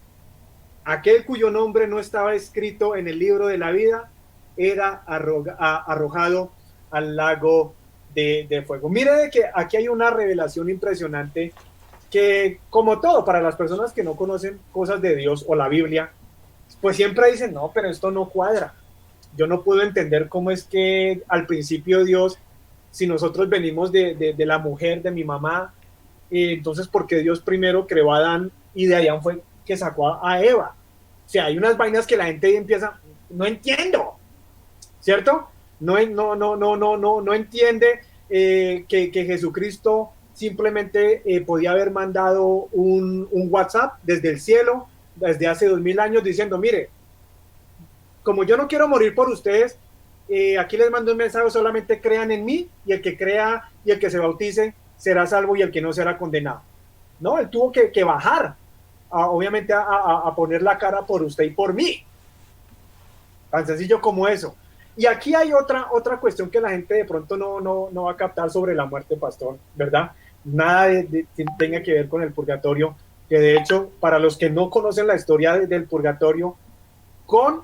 Aquel cuyo nombre no estaba escrito en el libro de la vida era arrojado al lago de fuego. Mire que aquí hay una revelación impresionante que, como todo, para las personas que no conocen cosas de Dios o la Biblia, pues siempre dicen, no, pero esto no cuadra. Yo no puedo entender cómo es que al principio Dios, si nosotros venimos de la mujer, de mi mamá, entonces ¿por qué Dios primero creó a Adán y de allá fue que sacó a Eva? O sea, hay unas vainas que la gente empieza, no entiendo, ¿cierto? No entiende que Jesucristo simplemente podía haber mandado un WhatsApp desde el cielo, desde hace 2000 años, diciendo, mire, como yo no quiero morir por ustedes, aquí les mando un mensaje, solamente crean en mí, y el que crea y el que se bautice será salvo y el que no será condenado. No, él tuvo que bajar, obviamente a poner la cara por usted y por mí. Tan sencillo como eso. Y aquí hay otra cuestión que la gente de pronto no va a captar sobre la muerte, pastor, ¿verdad? Nada que tenga que ver con el purgatorio, que de hecho, para los que no conocen la historia del purgatorio, con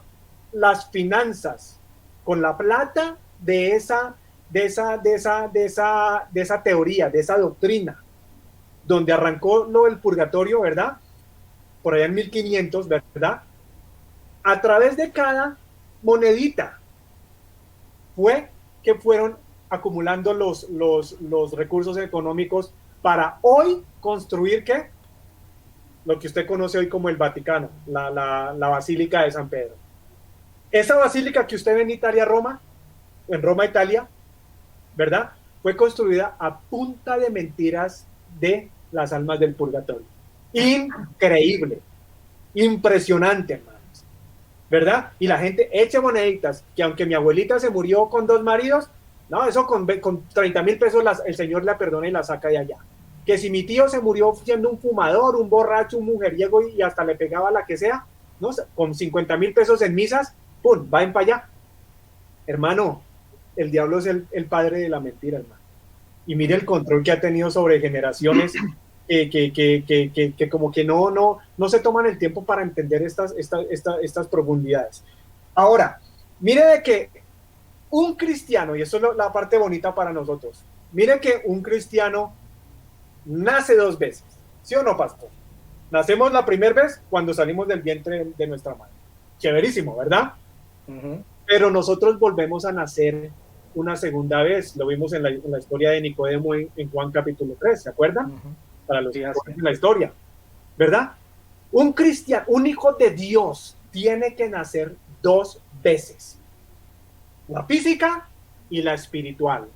las finanzas, con la plata de esa teoría, de esa doctrina, donde arrancó lo del purgatorio, ¿verdad? Por allá en 1500, ¿verdad? A través de cada monedita fue que fueron acumulando los recursos económicos para hoy construir ¿qué? Lo que usted conoce hoy como el Vaticano, la Basílica de San Pedro. Esa basílica que usted ve en Italia, Roma, en Roma, Italia, ¿verdad? Fue construida a punta de mentiras de las almas del purgatorio. Increíble, impresionante, hermanos, ¿verdad? Y la gente echa moneditas, que aunque mi abuelita se murió con 2 maridos, no, eso con 30,000 pesos el Señor la perdona y la saca de allá. Que si mi tío se murió siendo un fumador, un borracho, un mujeriego y hasta le pegaba a la que sea, ¿no? Con 50,000 pesos en misas, ¡pum!, va para allá. Hermano, el diablo es el padre de la mentira, hermano. Y mire el control que ha tenido sobre generaciones que como que no se toman el tiempo para entender estas profundidades. Ahora, mire de que un cristiano, y eso es la parte bonita para nosotros, mire que un cristiano nace 2 veces, ¿sí o no, pastor? Nacemos la primera vez cuando salimos del vientre de nuestra madre. Chéverísimo, ¿verdad? Uh-huh. Pero nosotros volvemos a nacer una segunda vez. Lo vimos en la historia de Nicodemo en Juan capítulo 3, ¿se acuerdan? Uh-huh. Para los que conocen la historia, ¿verdad? Un cristiano, un hijo de Dios, tiene que nacer 2 veces. La física y la espiritual.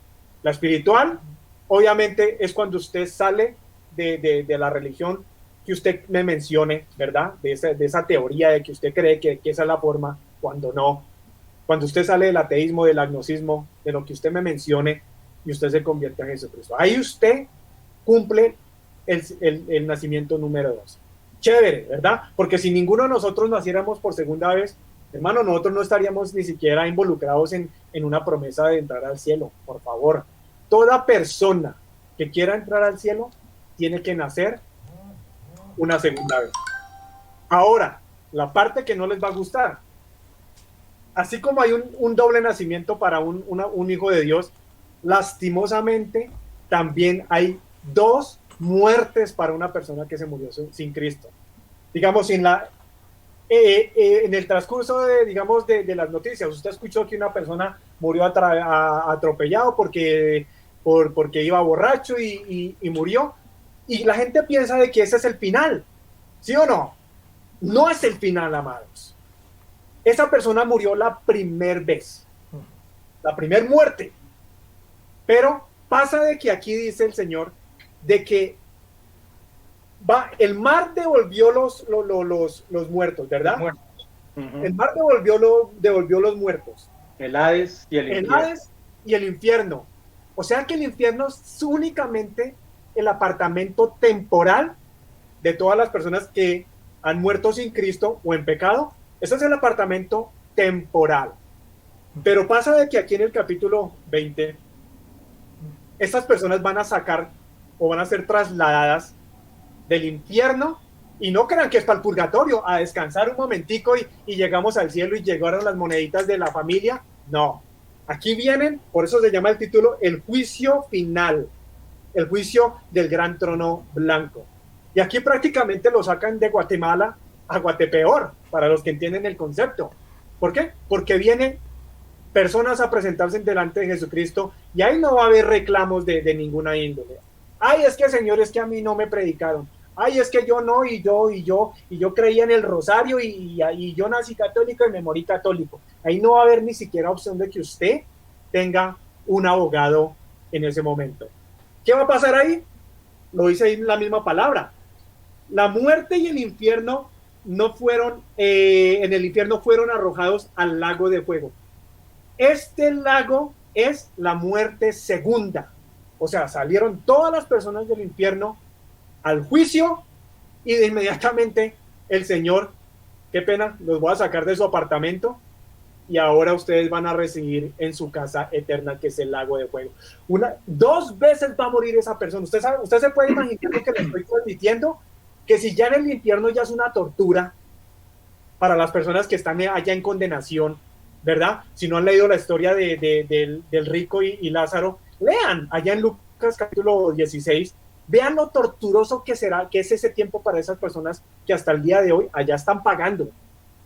La espiritual, obviamente, es cuando usted sale de la religión que usted me mencione, ¿verdad? De esa teoría de que usted cree que esa es la forma, cuando no. Cuando usted sale del ateísmo, del agnocismo, de lo que usted me mencione, y usted se convierte en Jesucristo. Ahí usted cumple el nacimiento número 2. Chévere, ¿verdad? Porque si ninguno de nosotros naciéramos por segunda vez, hermano, nosotros no estaríamos ni siquiera involucrados en una promesa de entrar al cielo. Por favor, toda persona que quiera entrar al cielo tiene que nacer una segunda vez. Ahora, la parte que no les va a gustar. Así como hay un doble nacimiento para un hijo de Dios, lastimosamente también hay 2 muertes para una persona que se murió sin Cristo. Digamos, en el transcurso de las noticias, usted escuchó que una persona murió atropellado porque iba borracho y murió, y la gente piensa de que ese es el final, ¿sí o no? No es el final, amados. Esa persona murió la primera vez, la primera muerte, pero pasa de que aquí dice el Señor de que el mar devolvió los muertos, ¿verdad? El mar devolvió los muertos. El Hades y el infierno. El Hades y el infierno. O sea que el infierno es únicamente el apartamento temporal de todas las personas que han muerto sin Cristo o en pecado. Ese es el apartamento temporal. Pero pasa de que aquí en el capítulo 20, estas personas van a sacar o van a ser trasladadas del infierno, y no crean que es para el purgatorio, a descansar un momentico y llegamos al cielo y llegaron las moneditas de la familia. No, aquí vienen, por eso se llama el título, el juicio final, el juicio del gran trono blanco. Y aquí prácticamente lo sacan de Guatemala a Guatepeor, para los que entienden el concepto. ¿Por qué? Porque vienen personas a presentarse delante de Jesucristo, y ahí no va a haber reclamos de ninguna índole. Ay, es que Señor, es que a mí no me predicaron. Ay, es que yo no, y yo creía en el rosario, y yo nací católico y me morí católico. Ahí no va a haber ni siquiera opción de que usted tenga un abogado en ese momento. ¿Qué va a pasar ahí? Lo dice ahí la misma palabra. La muerte y el infierno no fueron, en el infierno fueron arrojados al lago de fuego. Este lago es la muerte segunda. O sea, salieron todas las personas del infierno al juicio, y de inmediatamente el Señor, qué pena, los voy a sacar de su apartamento, y ahora ustedes van a recibir en su casa eterna, que es el lago de fuego. 2 veces va a morir esa persona. Usted se puede imaginar lo que le estoy transmitiendo, que si ya en el infierno ya es una tortura para las personas que están allá en condenación, ¿verdad? Si no han leído la historia del rico y Lázaro, lean allá en Lucas capítulo 16, vean lo torturoso que es ese tiempo para esas personas que hasta el día de hoy allá están pagando,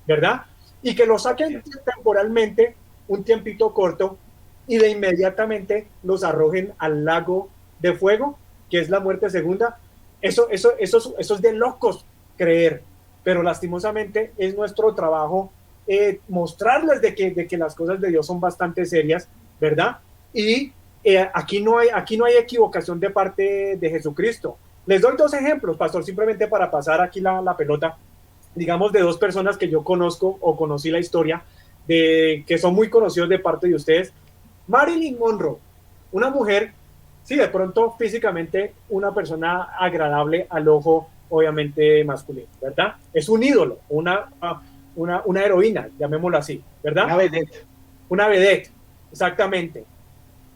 ¿verdad? Y que los saquen temporalmente un tiempito corto y de inmediatamente los arrojen al lago de fuego, que es la muerte segunda. Eso es de locos creer, pero lastimosamente es nuestro trabajo mostrarles de que las cosas de Dios son bastante serias, ¿verdad? Y aquí no hay equivocación de parte de Jesucristo. Les doy 2 ejemplos, pastor, simplemente para pasar aquí la pelota, digamos, de 2 personas que yo conozco o conocí la historia, que son muy conocidos de parte de ustedes. Marilyn Monroe, una mujer, sí, de pronto físicamente una persona agradable al ojo, obviamente masculino, ¿verdad? Es un ídolo, una heroína, llamémoslo así, ¿verdad? Una vedette, exactamente.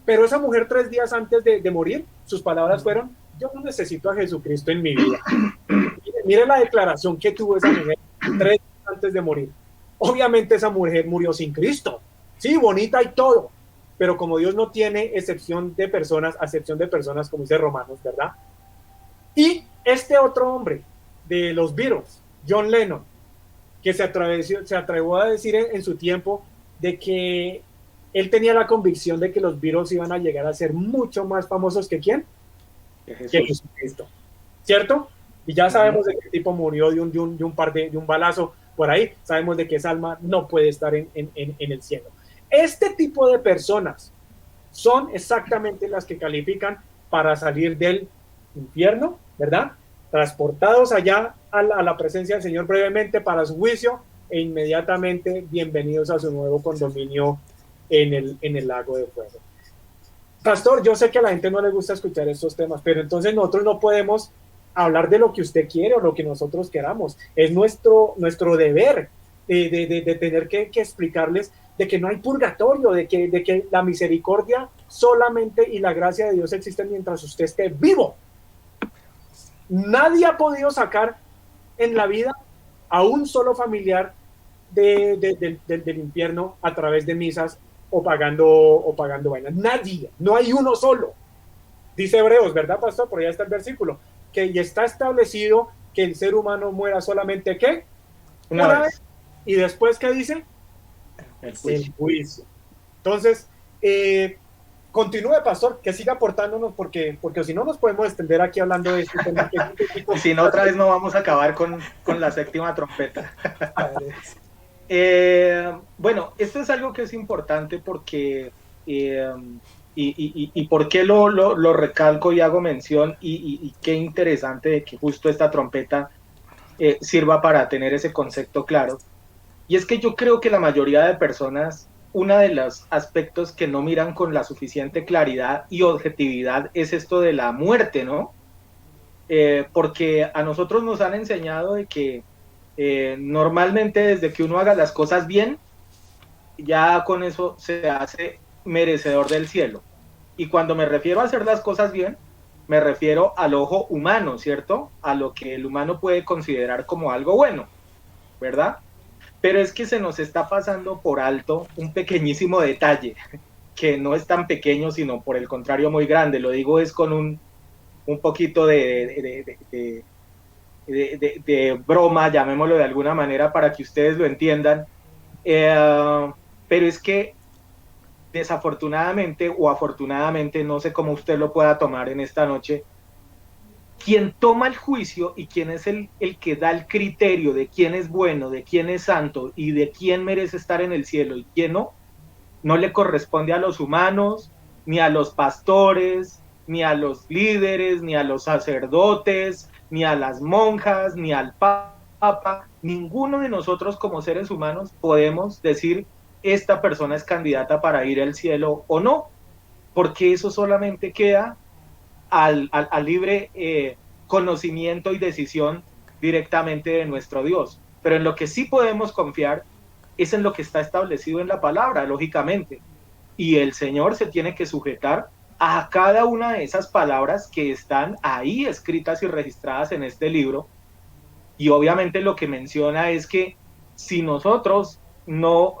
Pero esa mujer 3 días antes de morir, sus palabras fueron: yo no necesito a Jesucristo en mi vida. Mire la declaración que tuvo esa mujer 3 días antes de morir. Obviamente esa mujer murió sin Cristo, sí, bonita y todo, pero como Dios no tiene acepción de personas, como dice Romanos, ¿verdad? Y este otro hombre de los Beatles, John Lennon, que se atrevió a decir en su tiempo de que él tenía la convicción de que los Beatles iban a llegar a ser mucho más famosos que ¿quién? Que Jesucristo, ¿cierto? Y ya sabemos de qué tipo murió de un balazo por ahí. Sabemos de que esa alma no puede estar en el cielo. Este tipo de personas son exactamente las que califican para salir del infierno, ¿verdad? Transportados allá a la presencia del Señor brevemente para su juicio, e inmediatamente bienvenidos a su nuevo condominio en el lago de fuego. Pastor, yo sé que a la gente no le gusta escuchar estos temas, pero entonces nosotros no podemos hablar de lo que usted quiere o lo que nosotros queramos. Es nuestro deber de tener que explicarles de que no hay purgatorio, de que la misericordia solamente y la gracia de Dios existen mientras usted esté vivo. Nadie ha podido sacar en la vida a un solo familiar del infierno a través de misas o pagando vainas. Nadie, no hay uno solo. Dice Hebreos, ¿verdad, pastor? Por allá está el versículo, que ya está establecido que el ser humano muera solamente, ¿qué? Una vez. ¿Y después qué dice? El juicio. El juicio. Entonces, continúe, pastor, que siga aportándonos, porque si no nos podemos extender aquí hablando de este tema. Y si no, otra vez no vamos a acabar con la séptima trompeta. Bueno, esto es algo que es importante porque, y por qué lo recalco y hago mención, y qué interesante de que justo esta trompeta sirva para tener ese concepto claro. Y es que yo creo que la mayoría de personas, uno de los aspectos que no miran con la suficiente claridad y objetividad es esto de la muerte, ¿no? Porque a nosotros nos han enseñado de que normalmente desde que uno haga las cosas bien, ya con eso se hace merecedor del cielo. Y cuando me refiero a hacer las cosas bien, me refiero al ojo humano, ¿cierto? A lo que el humano puede considerar como algo bueno, ¿verdad? Pero es que se nos está pasando por alto un pequeñísimo detalle, que no es tan pequeño, sino por el contrario muy grande. Lo digo es con un poquito de broma, llamémoslo de alguna manera, para que ustedes lo entiendan. Pero es que desafortunadamente o afortunadamente, no sé cómo usted lo pueda tomar en esta noche, quien toma el juicio y quien es el que da el criterio de quién es bueno, de quién es santo y de quién merece estar en el cielo y quién no, no le corresponde a los humanos, ni a los pastores, ni a los líderes, ni a los sacerdotes, ni a las monjas, ni al papa. Ninguno de nosotros como seres humanos podemos decir esta persona es candidata para ir al cielo o no, porque eso solamente queda al libre conocimiento y decisión directamente de nuestro Dios. Pero en lo que sí podemos confiar es en lo que está establecido en la palabra, lógicamente. Y el Señor se tiene que sujetar a cada una de esas palabras que están ahí escritas y registradas en este libro. Y obviamente lo que menciona es que si nosotros no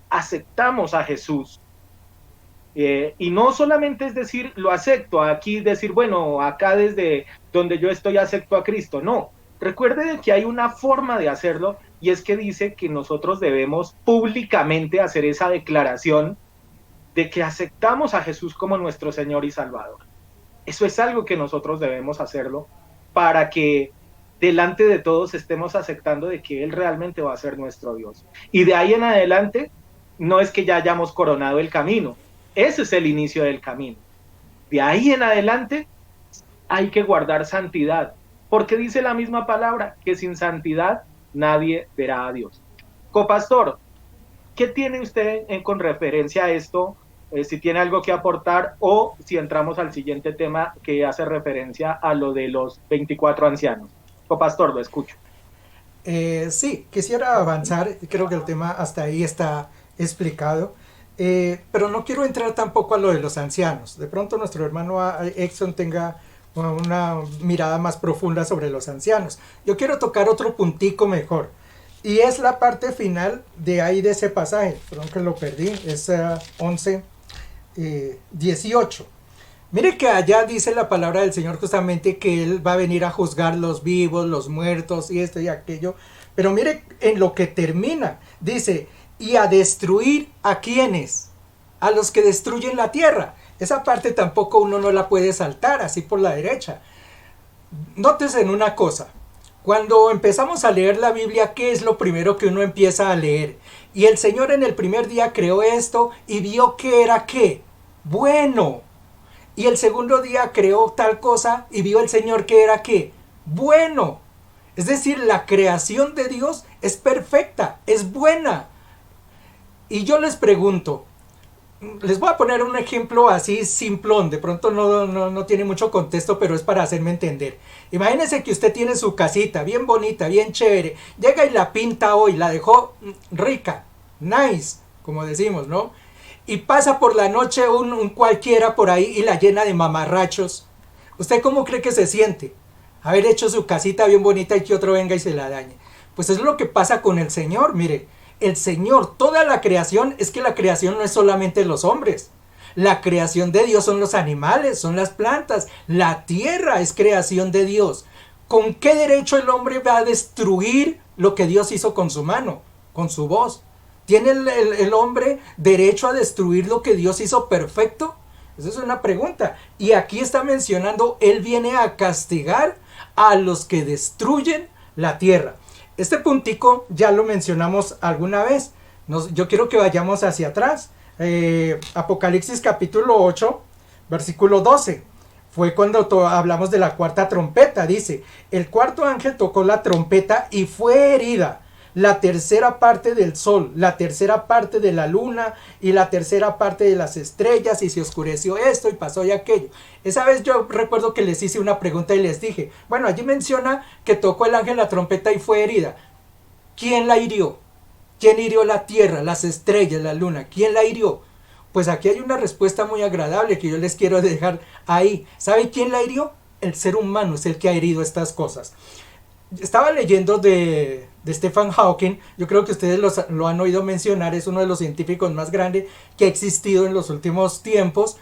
aceptamos a Jesús, y no solamente es decir, lo acepto, aquí decir, bueno, acá desde donde yo estoy acepto a Cristo, no. Recuerde que hay una forma de hacerlo, y es que dice que nosotros debemos públicamente hacer esa declaración de que aceptamos a Jesús como nuestro Señor y Salvador. Eso es algo que nosotros debemos hacerlo para que delante de todos estemos aceptando de que Él realmente va a ser nuestro Dios. Y de ahí en adelante, no es que ya hayamos coronado el camino, ese es el inicio del camino. De ahí en adelante hay que guardar santidad, porque dice la misma palabra, que sin santidad nadie verá a Dios. Copastor, ¿qué tiene usted con referencia a esto? Si tiene algo que aportar, o si entramos al siguiente tema que hace referencia a lo de los 24 ancianos. Copastor, lo escucho. Sí, quisiera avanzar, creo que el tema hasta ahí está explicado. Pero no quiero entrar tampoco a lo de los ancianos. De pronto nuestro hermano Exxon tenga una mirada más profunda sobre los ancianos. Yo quiero tocar otro puntico mejor. Y es la parte final de ahí de ese pasaje. Perdón que lo perdí. Es 11:18. Mire que allá dice la palabra del Señor justamente que Él va a venir a juzgar los vivos, los muertos y esto y aquello. Pero mire en lo que termina. Dice... y a destruir a quienes, a los que destruyen la tierra. Esa parte tampoco uno no la puede saltar así por la derecha. Nótese en una cosa, cuando empezamos a leer la Biblia, ¿qué es lo primero que uno empieza a leer? Y el Señor en el primer día creó esto y vio que era ¿qué? Bueno. Y el segundo día creó tal cosa y vio el Señor que era ¿qué? Bueno. Es decir, la creación de Dios es perfecta, es buena. Y yo les pregunto, les voy a poner un ejemplo así simplón, de pronto no tiene mucho contexto, pero es para hacerme entender. Imagínense que usted tiene su casita bien bonita, bien chévere, llega y la pinta hoy, la dejó rica, nice, como decimos, ¿no? Y pasa por la noche un cualquiera por ahí y la llena de mamarrachos. ¿Usted cómo cree que se siente? Haber hecho su casita bien bonita y que otro venga y se la dañe. Pues es lo que pasa con el Señor, mire. El Señor, toda la creación, es que la creación no es solamente los hombres. La creación de Dios son los animales, son las plantas. La tierra es creación de Dios. ¿Con qué derecho el hombre va a destruir lo que Dios hizo con su mano, con su voz? ¿Tiene el hombre derecho a destruir lo que Dios hizo perfecto? Esa es una pregunta. Y aquí está mencionando, Él viene a castigar a los que destruyen la tierra. Este puntico ya lo mencionamos alguna vez. Yo quiero que vayamos hacia atrás. Apocalipsis capítulo 8, versículo 12. Fue cuando hablamos de la cuarta trompeta. Dice, el cuarto ángel tocó la trompeta y fue herida la tercera parte del sol, la tercera parte de la luna y la tercera parte de las estrellas, y se oscureció esto y pasó y aquello. Esa vez yo recuerdo que les hice una pregunta y les dije, bueno, allí menciona que tocó el ángel la trompeta y fue herida. ¿Quién la hirió? ¿Quién hirió la tierra, las estrellas, la luna? ¿Quién la hirió? Pues aquí hay una respuesta muy agradable que yo les quiero dejar ahí. ¿Saben quién la hirió? El ser humano es el que ha herido estas cosas. Estaba leyendo de Stephen Hawking. Yo creo que ustedes lo han oído mencionar. Es uno de los científicos más grandes que ha existido en los últimos tiempos.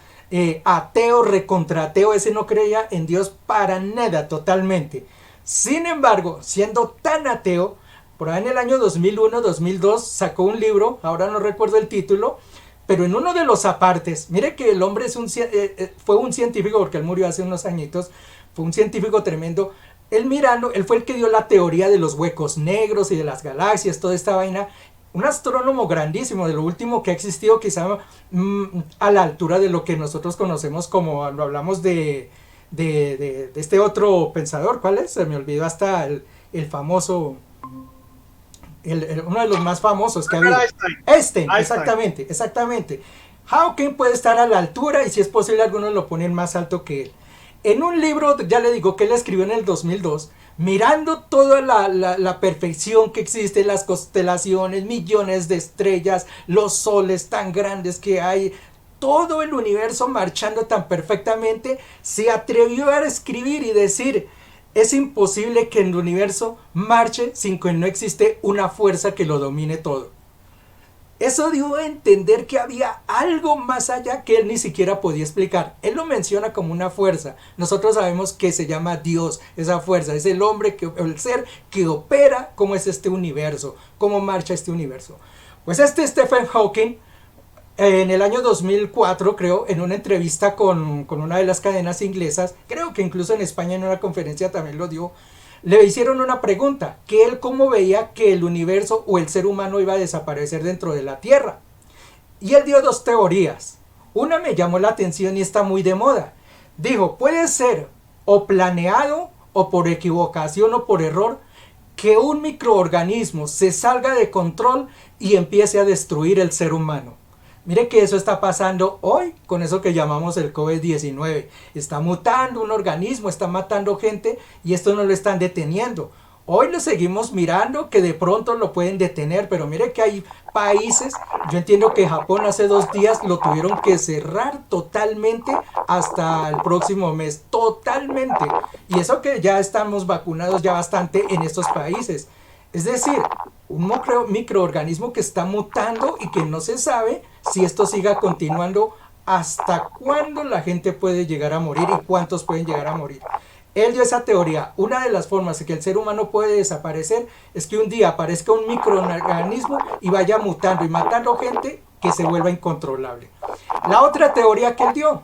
Ateo, recontrateo. Ese no creía en Dios para nada, totalmente. Sin embargo, siendo tan ateo, por ahí en el año 2001-2002 sacó un libro, ahora no recuerdo el título, pero en uno de los apartes, mire que el hombre fue un científico, porque él murió hace unos añitos, fue un científico tremendo. Él fue el que dio la teoría de los huecos negros y de las galaxias, toda esta vaina. Un astrónomo grandísimo, de lo último que ha existido, quizá a la altura de lo que nosotros conocemos como, lo hablamos de este otro pensador. ¿Cuál es? Se me olvidó hasta el famoso, uno de los más famosos que ha habido. Einstein, exactamente. Hawking puede estar a la altura, y si es posible algunos lo ponen más alto que él. En un libro, ya le digo, que él escribió en el 2002, mirando toda la perfección que existe, las constelaciones, millones de estrellas, los soles tan grandes que hay, todo el universo marchando tan perfectamente, se atrevió a escribir y decir, es imposible que el universo marche sin que no existe una fuerza que lo domine todo. Eso dio a entender que había algo más allá que él ni siquiera podía explicar. Él lo menciona como una fuerza. Nosotros sabemos que se llama Dios, esa fuerza. Es el hombre, el ser que opera cómo es este universo, cómo marcha este universo. Pues Stephen Hawking, en el año 2004, creo, en una entrevista con una de las cadenas inglesas, creo que incluso en España en una conferencia también lo dio, le hicieron una pregunta, que él cómo veía que el universo o el ser humano iba a desaparecer dentro de la Tierra. Y él dio dos teorías. Una me llamó la atención y está muy de moda. Dijo, puede ser o planeado o por equivocación o por error que un microorganismo se salga de control y empiece a destruir el ser humano. Mire que eso está pasando hoy con eso que llamamos el COVID-19. Está mutando un organismo, está matando gente y esto no lo están deteniendo. Hoy lo seguimos mirando que de pronto lo pueden detener, pero mire que hay países, yo entiendo que Japón hace 2 días lo tuvieron que cerrar totalmente hasta el próximo mes, totalmente. Y eso que ya estamos vacunados ya bastante en estos países. Es decir, un microorganismo que está mutando y que no se sabe si esto siga continuando, hasta cuándo la gente puede llegar a morir y cuántos pueden llegar a morir. Él dio esa teoría. Una de las formas de que el ser humano puede desaparecer es que un día aparezca un microorganismo y vaya mutando y matando gente que se vuelva incontrolable. La otra teoría que él dio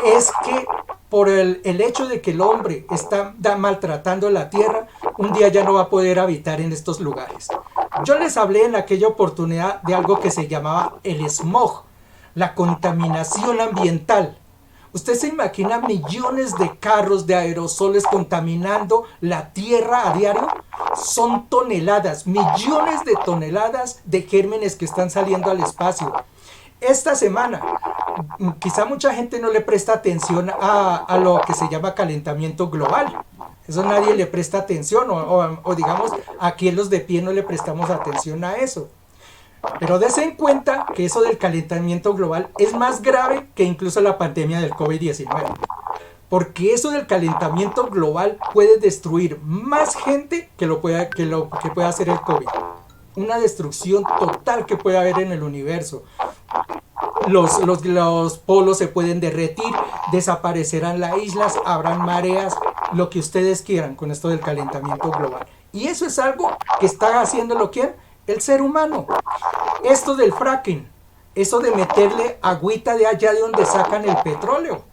es que por el hecho de que el hombre está maltratando la tierra, un día ya no va a poder habitar en estos lugares. Yo les hablé en aquella oportunidad de algo que se llamaba el smog, la contaminación ambiental. ¿Usted se imagina millones de carros de aerosoles contaminando la Tierra a diario? Son toneladas, millones de toneladas de gérmenes que están saliendo al espacio. Esta semana, quizá mucha gente no le presta atención a lo que se llama calentamiento global. Eso nadie le presta atención, o digamos, aquí en los de pie no le prestamos atención a eso. Pero dése en cuenta que eso del calentamiento global es más grave que incluso la pandemia del COVID-19. Porque eso del calentamiento global puede destruir más gente que puede hacer el COVID. Una destrucción total que puede haber en el universo. Los polos se pueden derretir, desaparecerán las islas, habrán mareas, lo que ustedes quieran con esto del calentamiento global. Y eso es algo que está haciéndolo ¿quién? El ser humano. Esto del fracking, eso de meterle agüita de allá de donde sacan el petróleo.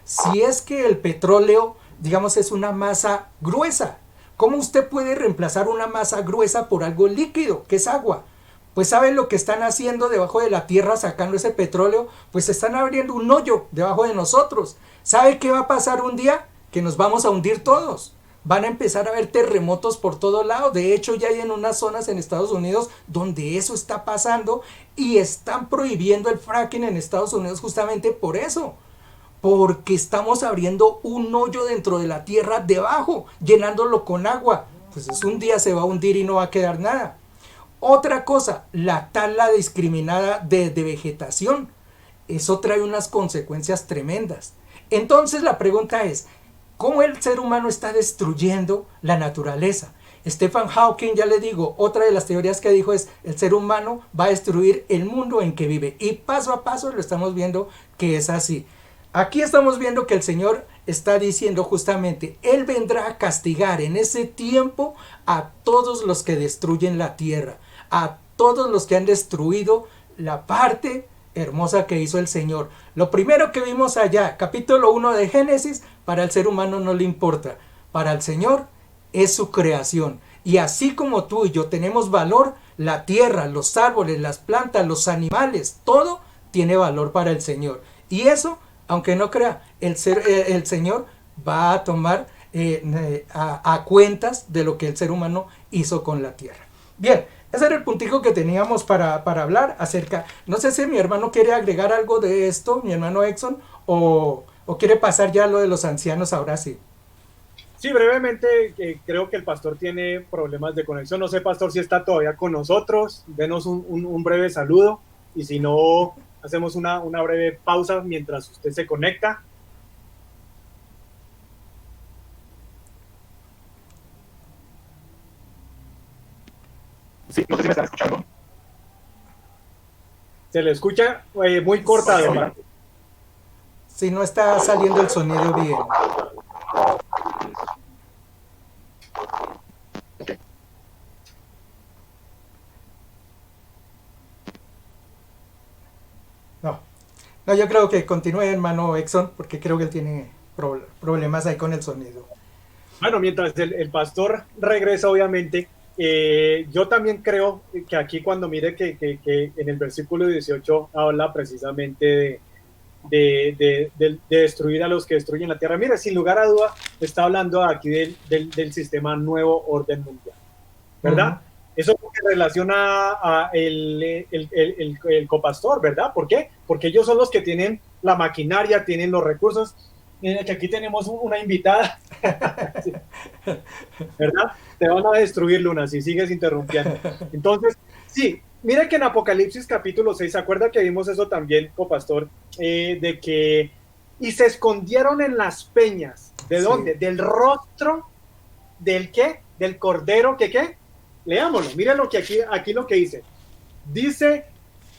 Si es que el petróleo, digamos, es una masa gruesa, ¿cómo usted puede reemplazar una masa gruesa por algo líquido, que es agua? Pues ¿saben lo que están haciendo debajo de la tierra sacando ese petróleo? Pues están abriendo un hoyo debajo de nosotros. ¿Sabe qué va a pasar un día? Que nos vamos a hundir todos. Van a empezar a haber terremotos por todo lado. De hecho, ya hay en unas zonas en Estados Unidos donde eso está pasando y están prohibiendo el fracking en Estados Unidos justamente por eso. Porque estamos abriendo un hoyo dentro de la tierra debajo, llenándolo con agua. Pues un día se va a hundir y no va a quedar nada. Otra cosa, la tala discriminada de vegetación. Eso trae unas consecuencias tremendas. Entonces la pregunta es, ¿cómo el ser humano está destruyendo la naturaleza? Stephen Hawking, ya le digo, otra de las teorías que dijo es, el ser humano va a destruir el mundo en que vive. Y paso a paso lo estamos viendo que es así. Aquí estamos viendo que el Señor está diciendo justamente, Él vendrá a castigar en ese tiempo a todos los que destruyen la tierra, a todos los que han destruido la parte hermosa que hizo el Señor. Lo primero que vimos allá, capítulo 1 de Génesis, para el ser humano no le importa, para el Señor es su creación. Y así como tú y yo tenemos valor, la tierra, los árboles, las plantas, los animales, todo tiene valor para el Señor. Y eso, aunque no crea, el Señor va a tomar a cuentas de lo que el ser humano hizo con la tierra. Bien, ese era el puntico que teníamos para hablar acerca. No sé si mi hermano quiere agregar algo de esto, mi hermano Exxon, o quiere pasar ya a lo de los ancianos ahora sí. Sí, brevemente, creo que el pastor tiene problemas de conexión. No sé, pastor, si está todavía con nosotros. Denos un breve saludo y si no, hacemos una breve pausa mientras usted se conecta. Sí, no sé si me están escuchando. Se le escucha muy cortado, Marco. Si no está saliendo el sonido bien. No, yo creo que continúe, hermano Exxon, porque creo que él tiene problemas ahí con el sonido. Bueno, mientras el pastor regresa, obviamente, yo también creo que aquí cuando mire que en el versículo 18 habla precisamente de destruir a los que destruyen la tierra. Mire, sin lugar a duda, está hablando aquí del sistema nuevo orden mundial, ¿verdad? Uh-huh. Eso que relaciona a el copastor, ¿verdad? ¿Por qué? Porque ellos son los que tienen la maquinaria, tienen los recursos. Miren que aquí tenemos una invitada, ¿verdad? Te van a destruir, Luna, si sigues interrumpiendo. Entonces, sí, mira que en Apocalipsis capítulo 6, ¿se acuerda que vimos eso también, copastor? De que, y se escondieron en las peñas. ¿De dónde? Sí. Del rostro, ¿del qué? Del cordero, ¿qué? Leámoslo, miren lo que aquí lo que dice. Dice,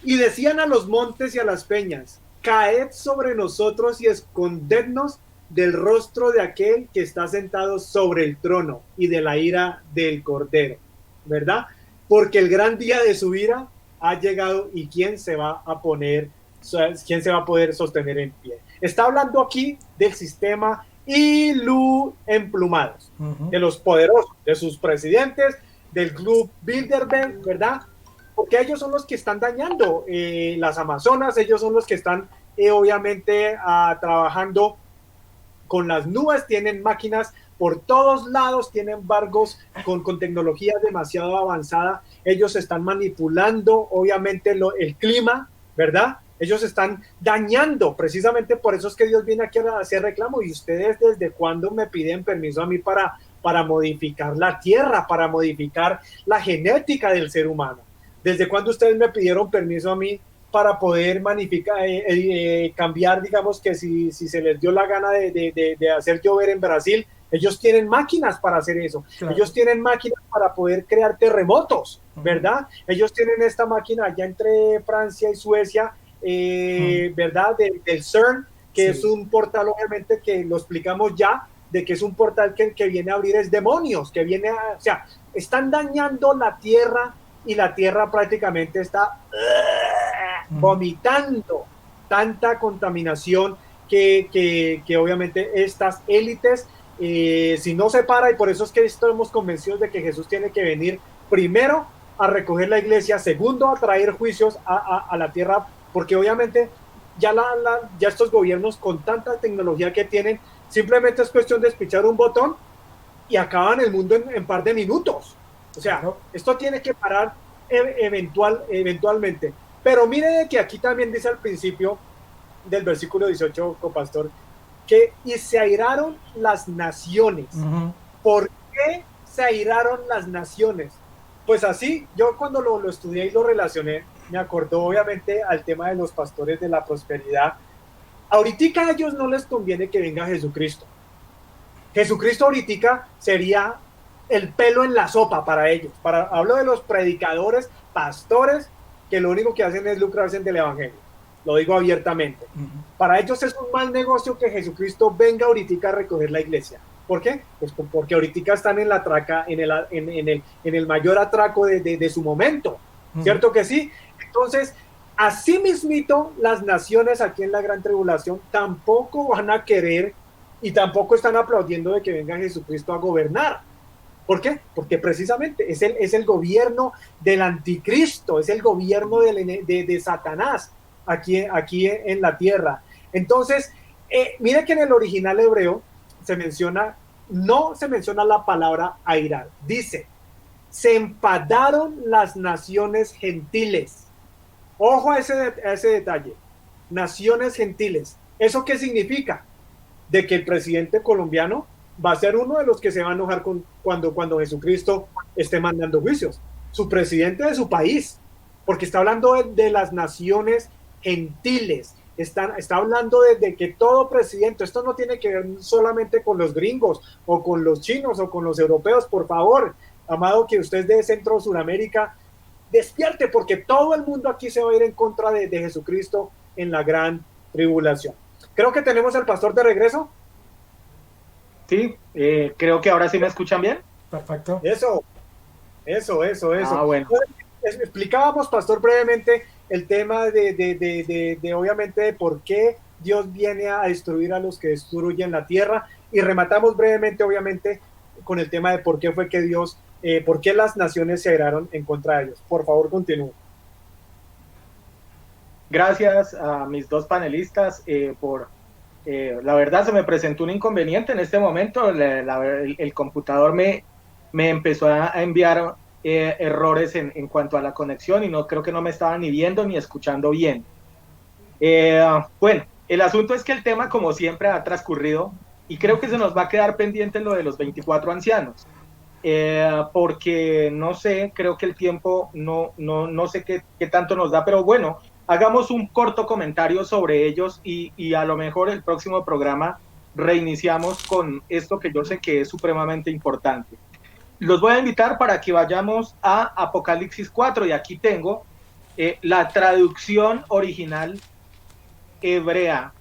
y decían a los montes y a las peñas, caed sobre nosotros y escondednos del rostro de aquel que está sentado sobre el trono y de la ira del cordero, ¿verdad? Porque el gran día de su ira ha llegado y ¿quién se va a poder sostener en pie? Está hablando aquí del sistema emplumados, uh-huh, de los poderosos, de sus presidentes, del club Bilderberg, ¿verdad? Porque ellos son los que están dañando las Amazonas, ellos son los que están obviamente trabajando con las nubes, tienen máquinas por todos lados, tienen barcos con tecnología demasiado avanzada, ellos están manipulando obviamente el clima, ¿verdad? Ellos están dañando, precisamente por eso es que Dios viene aquí a hacer reclamo. ¿Y ustedes desde cuándo me piden permiso a mí para modificar la tierra, para modificar la genética del ser humano? ¿Desde cuándo ustedes me pidieron permiso a mí para poder cambiar, digamos que si se les dio la gana de hacer llover en Brasil? Ellos tienen máquinas para hacer eso. Claro. Ellos tienen máquinas para poder crear terremotos, ¿verdad? Ellos tienen esta máquina allá entre Francia y Suecia, ¿verdad? Del CERN, que es un portal, obviamente, que lo explicamos ya, de que es un portal que viene a abrir es demonios, que viene a, o sea, están dañando la tierra y la tierra prácticamente está vomitando tanta contaminación que obviamente estas élites, si no se para, y por eso es que estamos convencidos de que Jesús tiene que venir primero a recoger la iglesia, segundo a traer juicios a la tierra, porque obviamente ya estos gobiernos con tanta tecnología que tienen, simplemente es cuestión de espichar un botón y acaban el mundo en par de minutos. O sea, esto tiene que parar eventualmente. Pero mire que aquí también dice al principio del versículo 18, copastor, que y se airaron las naciones. ¿Por qué se airaron las naciones? Pues así, yo cuando lo estudié y lo relacioné, me acordó obviamente al tema de los pastores de la prosperidad. Ahorita a ellos no les conviene que venga Jesucristo. Jesucristo ahorita sería el pelo en la sopa para ellos. Hablo de los predicadores, pastores, que lo único que hacen es lucrarse del evangelio. Lo digo abiertamente. Para ellos es un mal negocio que Jesucristo venga ahorita a recoger la iglesia. ¿Por qué? Pues porque ahorita están en la traca, en el mayor atraco de su momento. ¿Cierto que sí? Entonces, así mismito, las naciones aquí en la gran tribulación tampoco van a querer y tampoco están aplaudiendo de que venga Jesucristo a gobernar. ¿Por qué? Porque precisamente es el gobierno del anticristo, es el gobierno de Satanás aquí en la tierra. Entonces, mire que en el original hebreo no se menciona la palabra airar. Dice, se enfadaron las naciones gentiles. Ojo a ese detalle. Naciones gentiles. ¿Eso qué significa? De que el presidente colombiano va a ser uno de los que se va a enojar cuando Jesucristo esté mandando juicios. Su presidente de su país, porque está hablando de las naciones gentiles. Está hablando de que todo presidente, esto no tiene que ver solamente con los gringos o con los chinos o con los europeos. Por favor, amado, que usted de Centro o Suramérica despierte, porque todo el mundo aquí se va a ir en contra de Jesucristo en la gran tribulación. Creo que tenemos al pastor de regreso. Sí, creo que ahora sí me escuchan bien. Perfecto. Eso. Ah, bueno. Explicábamos, pastor, brevemente el tema de obviamente de por qué Dios viene a destruir a los que destruyen la tierra, y rematamos brevemente obviamente con el tema de por qué fue que por qué las naciones se airaron en contra de ellos. Por favor, continúe. Gracias a mis dos panelistas la verdad se me presentó un inconveniente en este momento. El computador me empezó a enviar errores en cuanto a la conexión, y creo que no me estaba ni viendo ni escuchando bien. Bueno, el asunto es que el tema, como siempre, ha transcurrido, y creo que se nos va a quedar pendiente lo de los 24 ancianos, porque no sé, creo que el tiempo no sé qué tanto nos da, pero bueno, hagamos un corto comentario sobre ellos, y a lo mejor el próximo programa reiniciamos con esto que yo sé que es supremamente importante. Los voy a invitar para que vayamos a Apocalipsis 4, y aquí tengo la traducción original hebrea,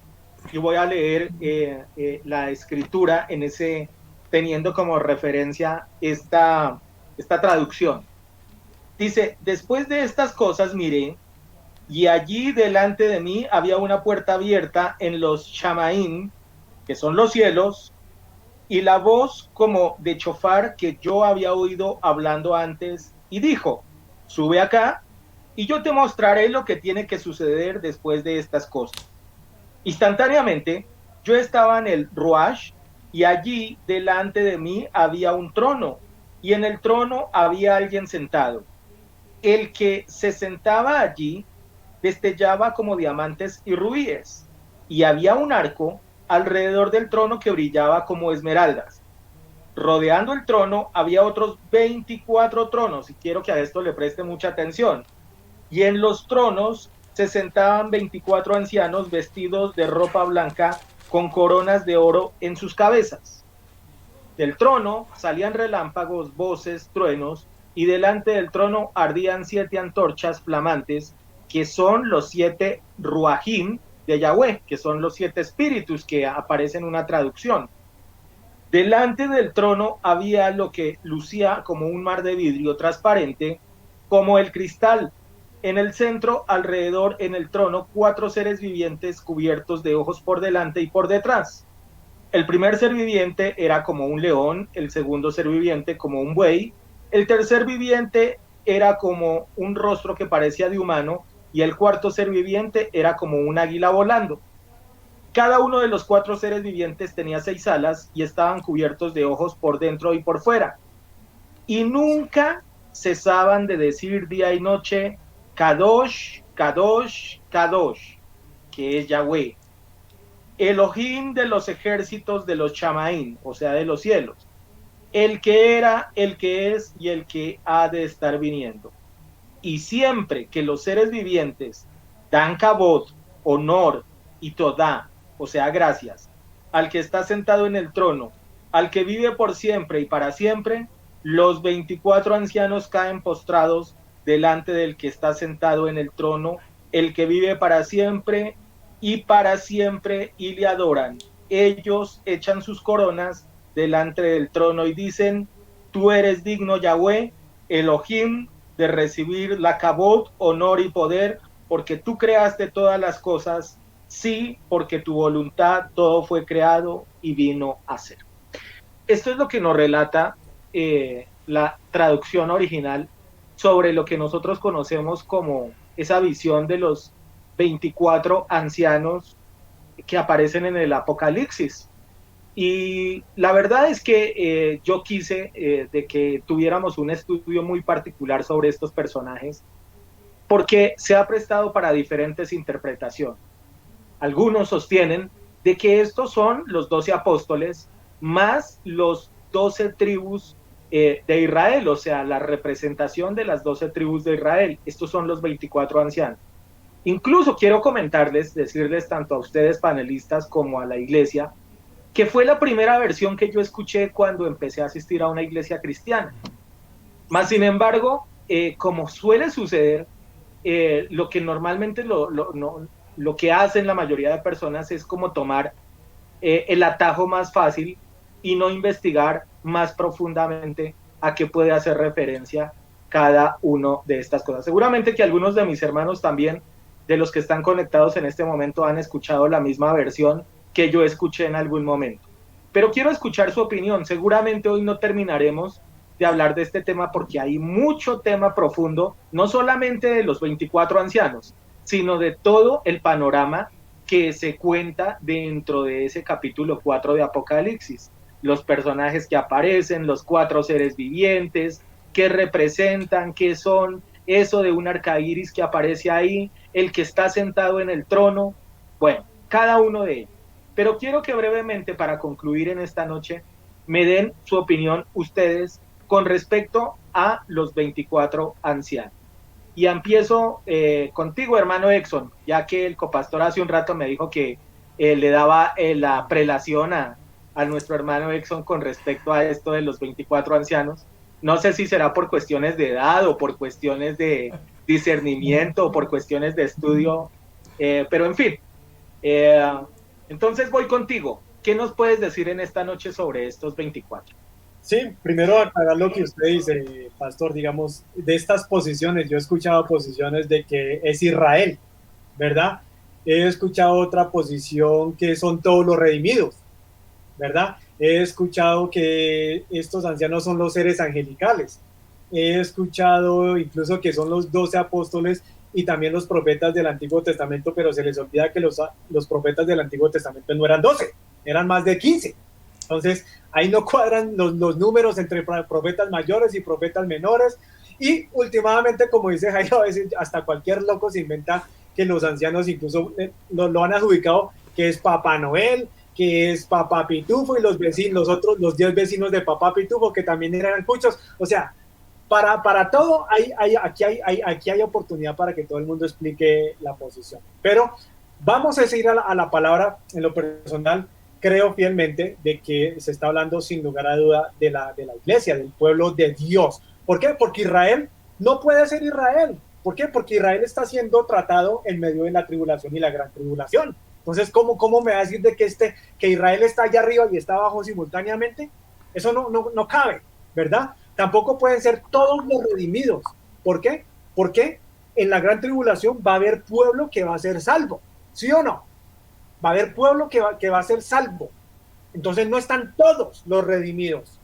y voy a leer la escritura teniendo como referencia esta traducción. Dice: después de estas cosas miré, y allí delante de mí había una puerta abierta en los Shamaim, que son los cielos, y la voz como de chofar que yo había oído hablando antes, y dijo: sube acá, y yo te mostraré lo que tiene que suceder después de estas cosas. Instantáneamente, yo estaba en el Ruach y allí delante de mí había un trono y en el trono había alguien sentado. El que se sentaba allí destellaba como diamantes y rubíes y había un arco alrededor del trono que brillaba como esmeraldas. Rodeando el trono había otros 24 tronos y quiero que a esto le preste mucha atención. Y en los tronos se sentaban 24 ancianos vestidos de ropa blanca con coronas de oro en sus cabezas. Del trono salían relámpagos, voces, truenos, y delante del trono ardían 7 antorchas flamantes, que son los 7 ruajim de Yahweh, que son los 7 espíritus que aparecen en una traducción. Delante del trono había lo que lucía como un mar de vidrio transparente, como el cristal. En el centro, alrededor, en el trono, 4 seres vivientes cubiertos de ojos por delante y por detrás. El primer ser viviente era como un león, el segundo ser viviente como un buey, el tercer viviente era como un rostro que parecía de humano y el cuarto ser viviente era como un águila volando. Cada uno de los 4 seres vivientes tenía 6 alas y estaban cubiertos de ojos por dentro y por fuera. Y nunca cesaban de decir día y noche, Kadosh, Kadosh, Kadosh, que es Yahweh, Elohim de los ejércitos de los Chamaín, o sea, de los cielos, el que era, el que es y el que ha de estar viniendo. Y siempre que los seres vivientes dan kabod, honor y todá, o sea, gracias, al que está sentado en el trono, al que vive por siempre y para siempre, los 24 ancianos caen postrados delante del que está sentado en el trono, el que vive para siempre y le adoran. Ellos echan sus coronas delante del trono y dicen, tú eres digno, Yahweh, Elohim, de recibir la kabod, honor y poder, porque tú creaste todas las cosas, sí, porque tu voluntad todo fue creado y vino a ser. Esto es lo que nos relata la traducción original sobre lo que nosotros conocemos como esa visión de los 24 ancianos que aparecen en el Apocalipsis. Y la verdad es que yo quise de que tuviéramos un estudio muy particular sobre estos personajes, porque se ha prestado para diferentes interpretaciones. Algunos sostienen de que estos son los 12 apóstoles más los 12 tribus de Israel, o sea, la representación de las 12 tribus de Israel. Estos son los 24 ancianos. Incluso quiero comentarles, decirles tanto a ustedes panelistas como a la iglesia, que fue la primera versión que yo escuché cuando empecé a asistir a una iglesia cristiana. Más sin embargo, como suele suceder, lo que normalmente lo que hacen la mayoría de personas es como tomar el atajo más fácil y no investigar más profundamente a qué puede hacer referencia cada uno de estas cosas. Seguramente que algunos de mis hermanos también, de los que están conectados en este momento, han escuchado la misma versión que yo escuché en algún momento. Pero quiero escuchar su opinión. Seguramente hoy no terminaremos de hablar de este tema porque hay mucho tema profundo, no solamente de los 24 ancianos, sino de todo el panorama que se cuenta dentro de ese capítulo 4 de Apocalipsis. Los personajes que aparecen, los 4 seres vivientes, qué representan, qué son, eso de un arcaíris que aparece ahí, el que está sentado en el trono, bueno, cada uno de ellos. Pero quiero que brevemente, para concluir en esta noche, me den su opinión ustedes con respecto a los 24 ancianos. Y empiezo contigo, hermano Exxon, ya que el copastor hace un rato me dijo que le daba la prelación a nuestro hermano Exxon con respecto a esto de los 24 ancianos. No sé si será por cuestiones de edad o por cuestiones de discernimiento o por cuestiones de estudio, pero en fin. Entonces voy contigo. ¿Qué nos puedes decir en esta noche sobre estos 24? Sí, primero aclarar lo que usted dice, pastor, digamos, de estas posiciones. Yo he escuchado posiciones de que es Israel, ¿verdad? He escuchado otra posición que son todos los redimidos, ¿verdad? He escuchado que estos ancianos son los seres angelicales. He escuchado incluso que son los 12 apóstoles y también los profetas del Antiguo Testamento, pero se les olvida que los profetas del Antiguo Testamento no eran 12, eran más de 15. Entonces, ahí no cuadran los números entre profetas mayores y profetas menores. Y últimamente, como dice Jairo, a veces hasta cualquier loco se inventa que los ancianos incluso lo han adjudicado que es Papá Noel, que es Papá Pitufo, y los vecinos, los 10 vecinos de Papá Pitufo, que también eran cuchos. O sea, para todo aquí hay oportunidad para que todo el mundo explique la posición. Pero vamos a seguir a la palabra. En lo personal, creo fielmente de que se está hablando sin lugar a duda de la iglesia, del pueblo de Dios. ¿Por qué? Porque Israel no puede ser Israel. ¿Por qué? Porque Israel está siendo tratado en medio de la tribulación y la gran tribulación. Entonces, ¿cómo me va a decir de que Israel está allá arriba y está abajo simultáneamente? Eso no cabe, ¿verdad? Tampoco pueden ser todos los redimidos. ¿Por qué? Porque en la gran tribulación va a haber pueblo que va a ser salvo. ¿Sí o no? Va a haber pueblo que va a ser salvo. Entonces no están todos los redimidos.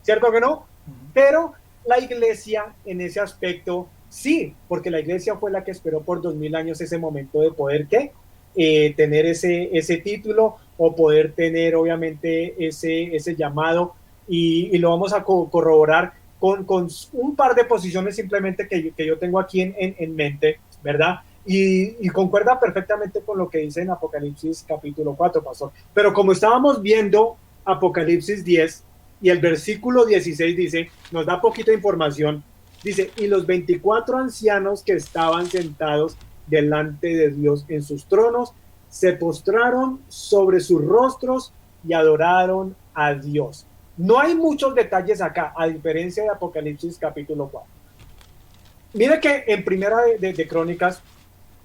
¿Cierto que no? Pero la iglesia en ese aspecto sí, porque la iglesia fue la que esperó por 2000 años ese momento de poder tener ese título o poder tener obviamente ese llamado, y lo vamos a corroborar con un par de posiciones simplemente que yo tengo aquí en mente, ¿verdad? Y concuerda perfectamente con lo que dice en Apocalipsis capítulo 4, pastor. Pero como estábamos viendo Apocalipsis 10 y el versículo 16 dice, nos da poquita información, dice, y los 24 ancianos que estaban sentados delante de Dios en sus tronos, se postraron sobre sus rostros y adoraron a Dios. No hay muchos detalles acá, a diferencia de Apocalipsis capítulo 4. Mire que en Primera de Crónicas,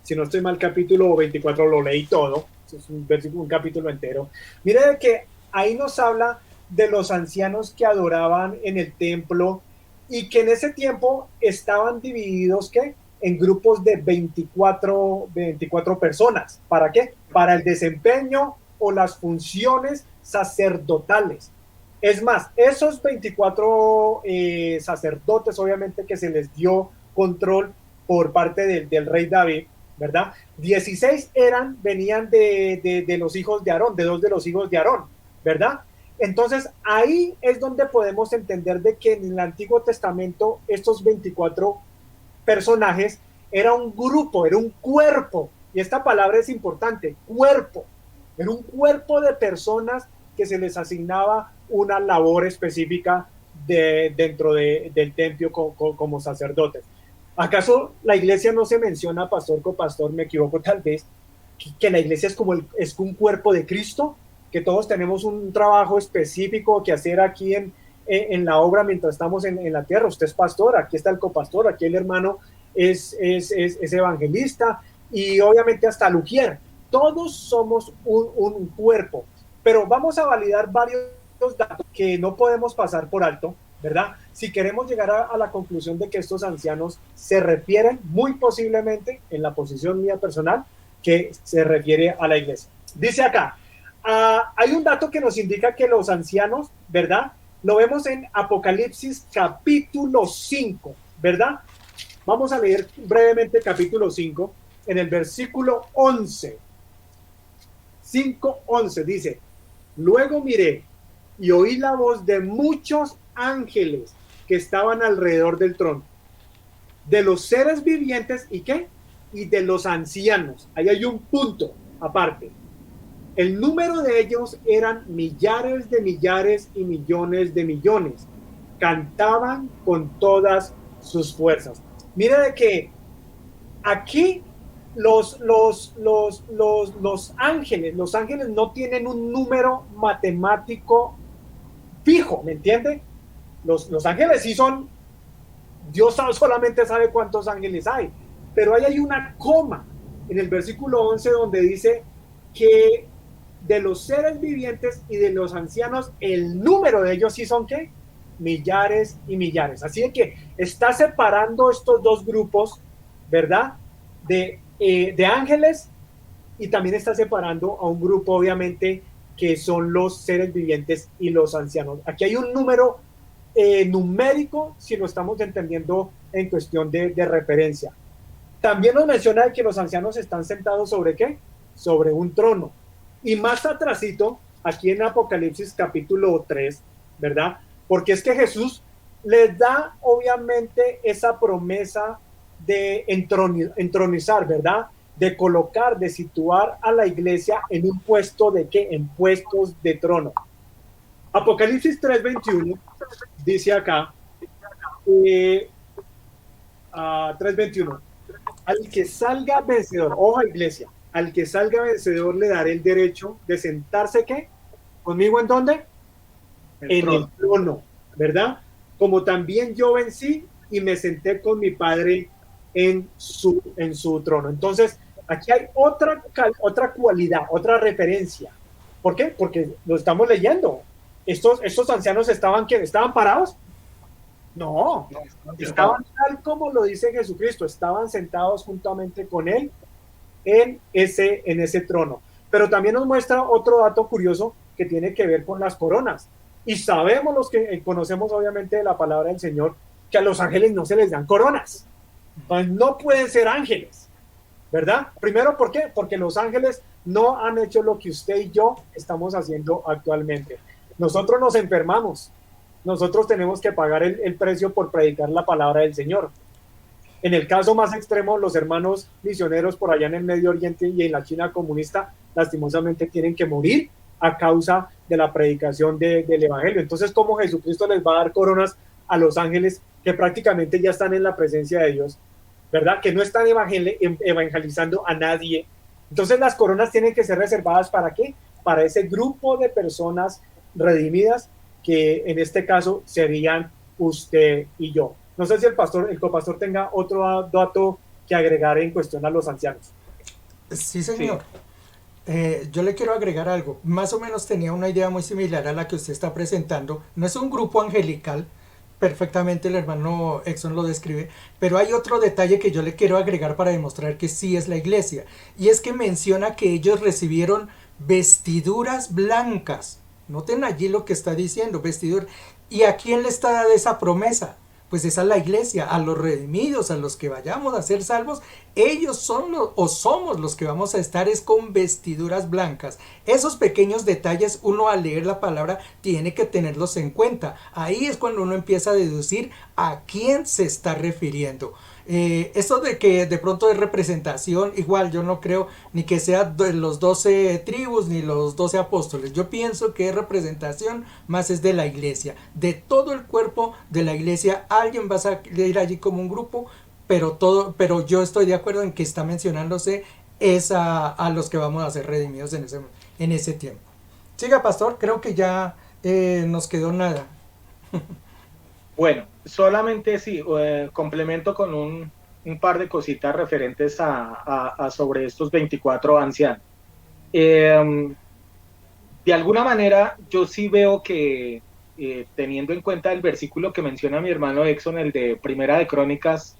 si no estoy mal, capítulo 24 lo leí todo, es un capítulo entero. Mire que ahí nos habla de los ancianos que adoraban en el templo y que en ese tiempo estaban divididos, ¿qué? En grupos de 24 personas. ¿Para qué? Para el desempeño o las funciones sacerdotales. Es más, esos 24 sacerdotes, obviamente que se les dio control por parte del rey David, ¿verdad? 16 venían de los hijos de Aarón, de 2 de los hijos de Aarón, ¿verdad? Entonces, ahí es donde podemos entender de que en el Antiguo Testamento estos 24 personajes era un grupo, era un cuerpo, y esta palabra es importante, cuerpo, era un cuerpo de personas que se les asignaba una labor específica dentro del templo como sacerdotes. ¿Acaso la iglesia no se menciona, pastor, copastor, me equivoco tal vez, que la iglesia es un cuerpo de Cristo, que todos tenemos un trabajo específico que hacer aquí en la obra mientras estamos en la tierra? Usted es pastor, aquí está el copastor, aquí el hermano es evangelista, y obviamente hasta Luquier. Todos somos un cuerpo, pero vamos a validar varios datos que no podemos pasar por alto, ¿verdad? Si queremos llegar a la conclusión de que estos ancianos se refieren muy posiblemente, en la posición mía personal, que se refiere a la iglesia. Dice acá, hay un dato que nos indica que los ancianos, ¿verdad? Lo vemos en Apocalipsis capítulo 5, ¿verdad? Vamos a leer brevemente capítulo 5, en el versículo 11. 5:11 dice, luego miré y oí la voz de muchos ángeles que estaban alrededor del trono, de los seres vivientes y ¿qué? Y de los ancianos. Ahí hay un punto aparte. El número de ellos eran millares de millares y millones de millones. Cantaban con todas sus fuerzas. Mira de que aquí los ángeles no tienen un número matemático fijo, ¿me entiende? Los ángeles sí son, Dios solamente sabe cuántos ángeles hay, pero ahí hay una coma en el versículo 11 donde dice que de los seres vivientes y de los ancianos, el número de ellos sí son, ¿qué? Millares y millares. Así que está separando estos dos grupos, ¿verdad? De ángeles, y también está separando a un grupo, obviamente, que son los seres vivientes y los ancianos. Aquí hay un número numérico, si lo estamos entendiendo en cuestión de referencia. También nos menciona que los ancianos están sentados sobre ¿qué? Sobre un trono. Y más atrasito, aquí en Apocalipsis capítulo 3, ¿verdad? Porque es que Jesús les da obviamente esa promesa de entronizar, ¿verdad? De colocar, de situar a la iglesia en un puesto de ¿qué? En puestos de trono. Apocalipsis 3:21 dice acá, 3:21, al que salga vencedor, ojo iglesia, al que salga vencedor le daré el derecho de sentarse, ¿qué? ¿Conmigo en dónde? En el trono, ¿verdad? Como también yo vencí y me senté con mi Padre en su trono. Entonces, aquí hay otra cualidad, otra referencia. ¿Por qué? Porque lo estamos leyendo. Estos ancianos estaban parados. No, estaban tal como lo dice Jesucristo, estaban sentados juntamente con él en ese trono. Pero también nos muestra otro dato curioso que tiene que ver con las coronas. Y sabemos los que conocemos obviamente de la palabra del Señor, que a los ángeles no se les dan coronas. Entonces, no pueden ser ángeles, ¿verdad? Primero, ¿por qué? Porque los ángeles no han hecho lo que usted y yo estamos haciendo actualmente. Nosotros nos enfermamos, nosotros tenemos que pagar el precio por predicar la palabra del Señor. En el caso más extremo, los hermanos misioneros por allá en el Medio Oriente y en la China comunista, lastimosamente tienen que morir a causa de la predicación del Evangelio. Entonces, ¿cómo Jesucristo les va a dar coronas a los ángeles que prácticamente ya están en la presencia de Dios, ¿verdad? Que no están evangelizando a nadie. Entonces, las coronas tienen que ser reservadas ¿para qué? Para ese grupo de personas redimidas que en este caso serían usted y yo. No sé si el copastor tenga otro dato que agregar en cuestión a los ancianos. Sí, señor. Yo le quiero agregar algo. Más o menos tenía una idea muy similar a la que usted está presentando. No es un grupo angelical, perfectamente el hermano Exxon lo describe, pero hay otro detalle que yo le quiero agregar para demostrar que sí es la iglesia. Y es que menciona que ellos recibieron vestiduras blancas. Noten allí lo que está diciendo, vestidura. ¿Y a quién le está dada esa promesa? Pues es a la iglesia, a los redimidos, a los que vayamos a ser salvos. Ellos son somos los que vamos a estar es con vestiduras blancas. Esos pequeños detalles uno al leer la palabra tiene que tenerlos en cuenta. Ahí es cuando uno empieza a deducir a quién se está refiriendo. Eso de que de pronto es representación, igual yo no creo ni que sea de los 12 tribus ni los 12 apóstoles. Yo pienso que es representación más es de la iglesia, de todo el cuerpo de la iglesia. Alguien va a salir allí como un grupo, pero yo estoy de acuerdo en que está mencionándose es a los que vamos a ser redimidos en ese tiempo. Siga, pastor, creo que ya nos quedó nada. Bueno, solamente sí, complemento con un par de cositas referentes a sobre estos 24 ancianos. De alguna manera, yo sí veo que, teniendo en cuenta el versículo que menciona mi hermano Exxon, el de Primera de Crónicas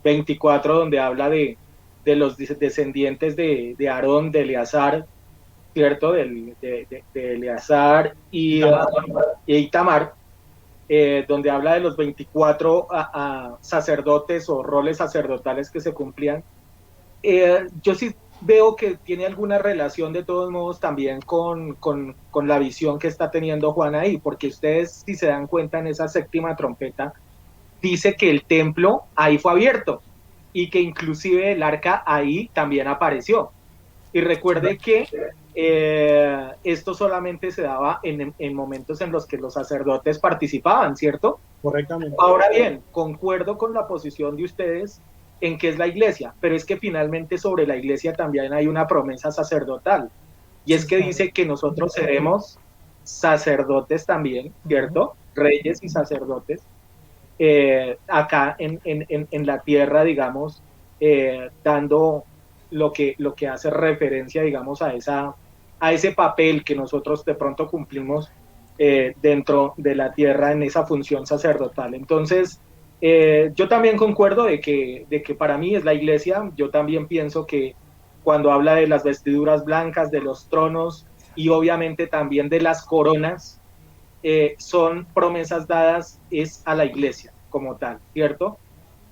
24, donde habla de los descendientes de Aarón, de Eleazar, ¿cierto? De Eleazar y Itamar, donde habla de los 24 sacerdotes o roles sacerdotales que se cumplían. Yo sí veo que tiene alguna relación de todos modos también con la visión que está teniendo Juan ahí, porque ustedes, si se dan cuenta, en esa séptima trompeta dice que el templo ahí fue abierto y que inclusive el arca ahí también apareció. Y recuerde que esto solamente se daba en momentos en los que los sacerdotes participaban, ¿cierto? Correctamente. Ahora bien, concuerdo con la posición de ustedes en que es la iglesia, pero es que finalmente sobre la iglesia también hay una promesa sacerdotal, y es que dice que nosotros seremos sacerdotes también, ¿cierto? Reyes y sacerdotes, acá en la tierra, digamos, dando lo que hace referencia, digamos, a ese papel que nosotros de pronto cumplimos dentro de la tierra en esa función sacerdotal. Entonces, yo también concuerdo de que para mí es la iglesia. Yo también pienso que cuando habla de las vestiduras blancas, de los tronos y obviamente también de las coronas, son promesas dadas es a la iglesia como tal, ¿cierto?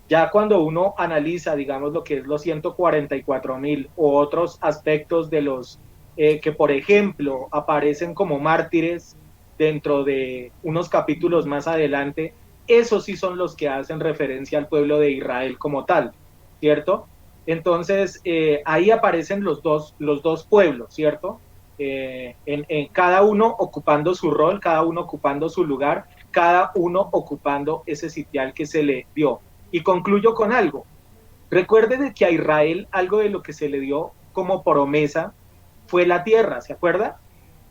Ya cuando uno analiza, digamos, lo que es los 144.000 u otros aspectos de los que, por ejemplo, aparecen como mártires dentro de unos capítulos más adelante, esos sí son los que hacen referencia al pueblo de Israel como tal, ¿cierto? Entonces, ahí aparecen los dos pueblos, ¿cierto? En cada uno ocupando su rol, cada uno ocupando su lugar, cada uno ocupando ese sitial que se le dio. Y concluyo con algo. Recuerde de que a Israel algo de lo que se le dio como promesa fue la tierra, ¿se acuerda?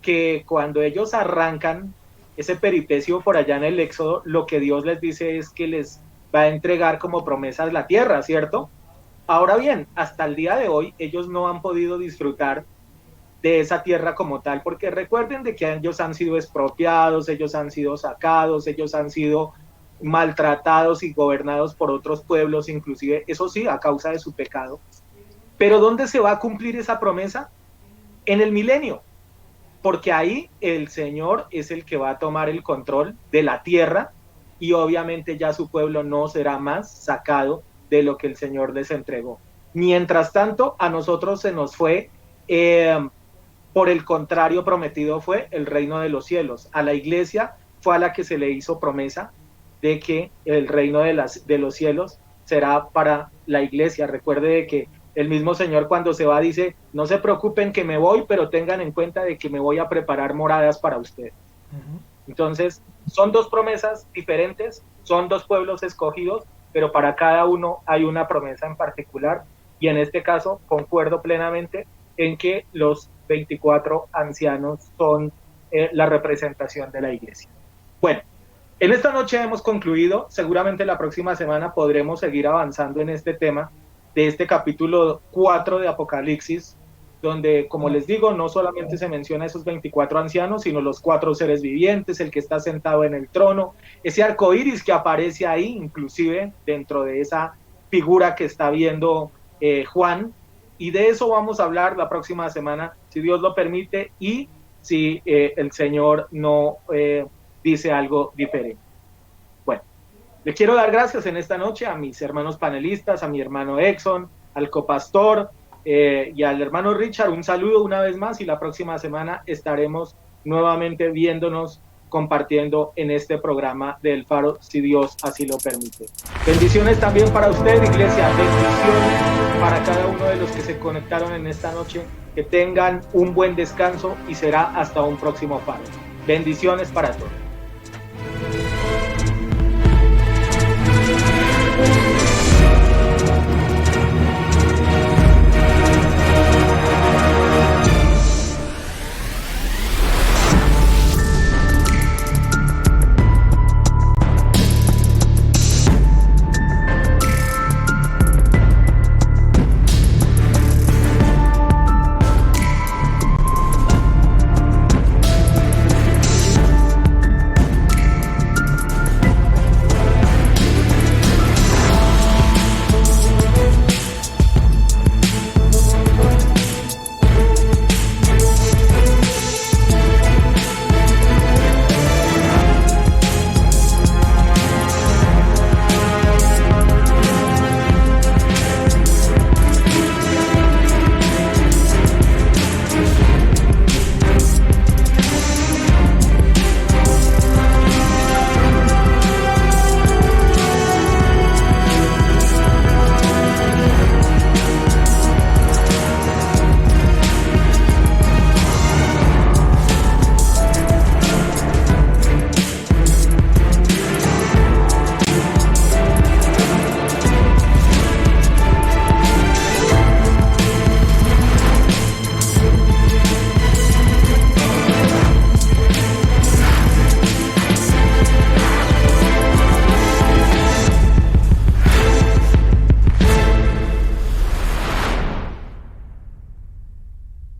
Que cuando ellos arrancan ese peripecio por allá en el Éxodo, lo que Dios les dice es que les va a entregar como promesas la tierra, ¿cierto? Ahora bien, hasta el día de hoy ellos no han podido disfrutar de esa tierra como tal, porque recuerden de que ellos han sido expropiados, ellos han sido sacados, ellos han sido maltratados y gobernados por otros pueblos, inclusive, eso sí, a causa de su pecado. Pero ¿dónde se va a cumplir esa promesa? En el milenio, porque ahí el Señor es el que va a tomar el control de la tierra y obviamente ya su pueblo no será más sacado de lo que el Señor les entregó. Mientras tanto, a nosotros se nos fue, por el contrario, prometido fue el reino de los cielos. A la iglesia fue a la que se le hizo promesa de que el reino de los cielos será para la iglesia. Recuerde que el mismo Señor cuando se va dice, no se preocupen que me voy, pero tengan en cuenta de que me voy a preparar moradas para ustedes. Entonces, son dos promesas diferentes, son dos pueblos escogidos, pero para cada uno hay una promesa en particular, y en este caso concuerdo plenamente en que los 24 ancianos son la representación de la iglesia. Bueno, en esta noche hemos concluido, seguramente la próxima semana podremos seguir avanzando en este tema de este capítulo 4 de Apocalipsis, donde, como les digo, no solamente se menciona esos 24 ancianos, sino los 4 seres vivientes, el que está sentado en el trono, ese arco iris que aparece ahí, inclusive dentro de esa figura que está viendo Juan, y de eso vamos a hablar la próxima semana, si Dios lo permite, y si el Señor no dice algo diferente. Bueno, le quiero dar gracias en esta noche a mis hermanos panelistas, a mi hermano Exxon, al copastor y al hermano Richard. Un saludo una vez más y la próxima semana estaremos nuevamente viéndonos, compartiendo en este programa del Faro, si Dios así lo permite. Bendiciones también para usted, iglesia. Bendiciones para cada uno de los que se conectaron en esta noche. Que tengan un buen descanso y será hasta un próximo Faro. Bendiciones para todos.